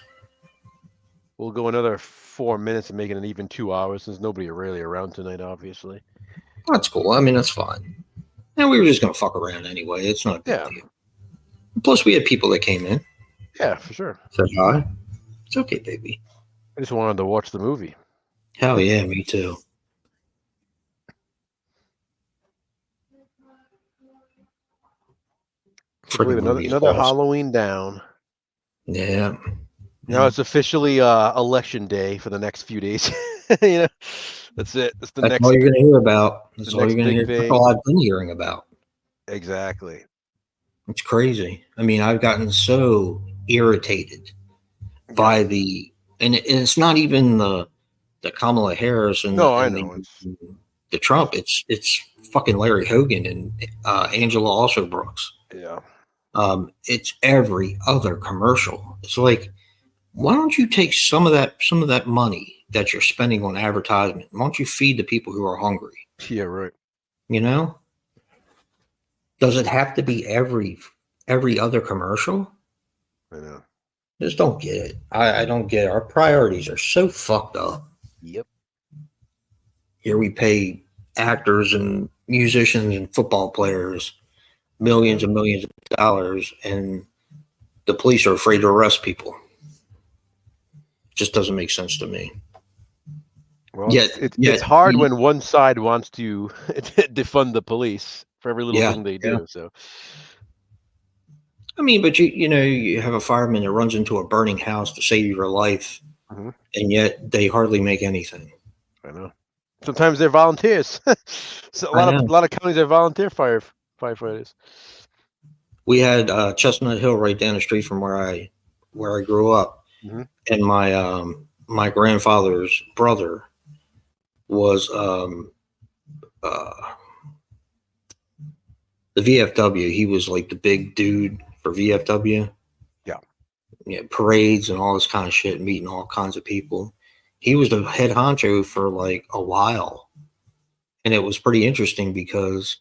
We'll go another 4 minutes and make it an even 2 hours since nobody really around tonight, obviously. That's cool. I mean, that's fine. And we were just going to fuck around anyway. It's not a big deal. Plus, we had people that came in. Yeah, for sure. Said hi. It's okay, baby. I just wanted to watch the movie. Hell yeah, me too. Another Halloween down. Yeah. Now it's officially election day for the next few days. That's it. That's all you're going to hear about. That's all you're going to hear. That's all I've been hearing about. Exactly. It's crazy. I mean, I've gotten so irritated by and it's not even the Kamala Harris and the Trump. It's fucking Larry Hogan and Angela also Brooks. Yeah. It's every other commercial. It's like, why don't you take some of that money that you're spending on advertisement? Why don't you feed the people who are hungry? Yeah, right. Does it have to be every other commercial? I know. Just don't get it. I don't get it. Our priorities are so fucked up. Yep. Here we pay actors and musicians and football players millions and millions of dollars, and the police are afraid to arrest people. Just doesn't make sense to me. Well, it's hard when one side wants to defund the police for every little thing they do. So, I mean, but you have a fireman that runs into a burning house to save your life, and yet they hardly make anything. I know. Sometimes they're volunteers. So a lot of counties are volunteer firefighters. We had Chestnut Hill right down the street from where I grew up, and my grandfather's brother was the VFW. He was like the big dude for VFW. Yeah, parades and all this kind of shit, meeting all kinds of people. He was the head honcho for like a while, and it was pretty interesting because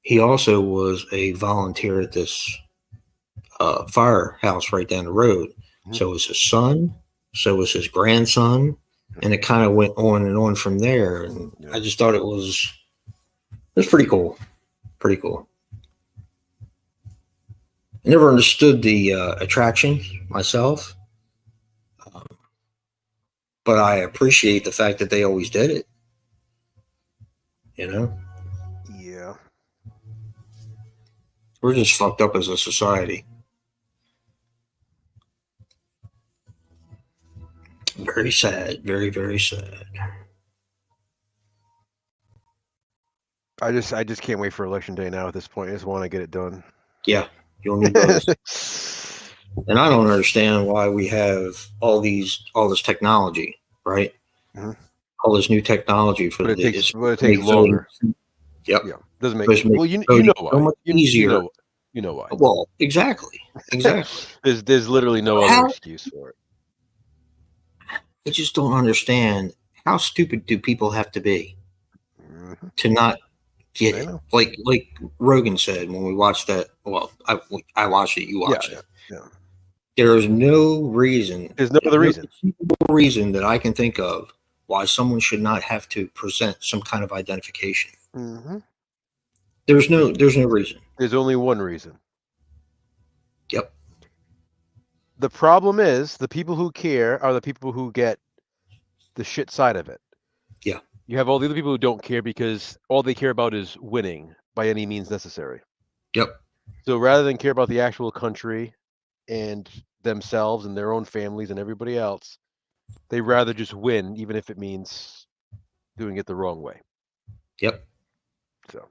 he also was a volunteer at this firehouse right down the road. So was his son, so was his grandson, and it kind of went on and on from there. And I just thought it was pretty cool. Pretty cool. I never understood the attraction myself, but I appreciate the fact that they always did it. Yeah. We're just fucked up as a society. Very sad. Very, very sad. I just can't wait for election day now at this point. I just want to get it done. Yeah. You'll need those. And I don't understand why we have all this technology, right? All this new technology for it takes longer. Yep. Yeah. Doesn't make well. You know why? So much easier. You know why? Well, exactly. There's literally no other excuse for it. I just don't understand, how stupid do people have to be to not Yeah, know. like Rogan said when we watched that. Well, I watched it. You watched it. Yeah. There is no reason. There's no other reason. conceivable reason that I can think of why someone should not have to present some kind of identification. Mm-hmm. There's no reason. There's only one reason. Yep. The problem is the people who care are the people who get the shit side of it. Yeah. You have all the other people who don't care because all they care about is winning by any means necessary. Yep. So rather than care about the actual country and themselves and their own families and everybody else, they rather just win, even if it means doing it the wrong way. Yep. So,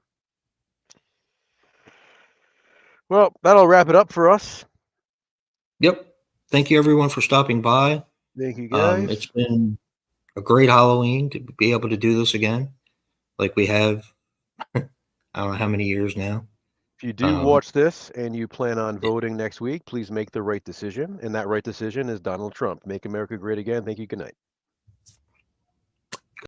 well, that'll wrap it up for us. Yep. Thank you everyone for stopping by. Thank you, guys. It's been a great Halloween to be able to do this again, like we have. I don't know how many years now. If you do watch this and you plan on voting next week, please make the right decision. And that right decision is Donald Trump. Make America great again. Thank you. Good night.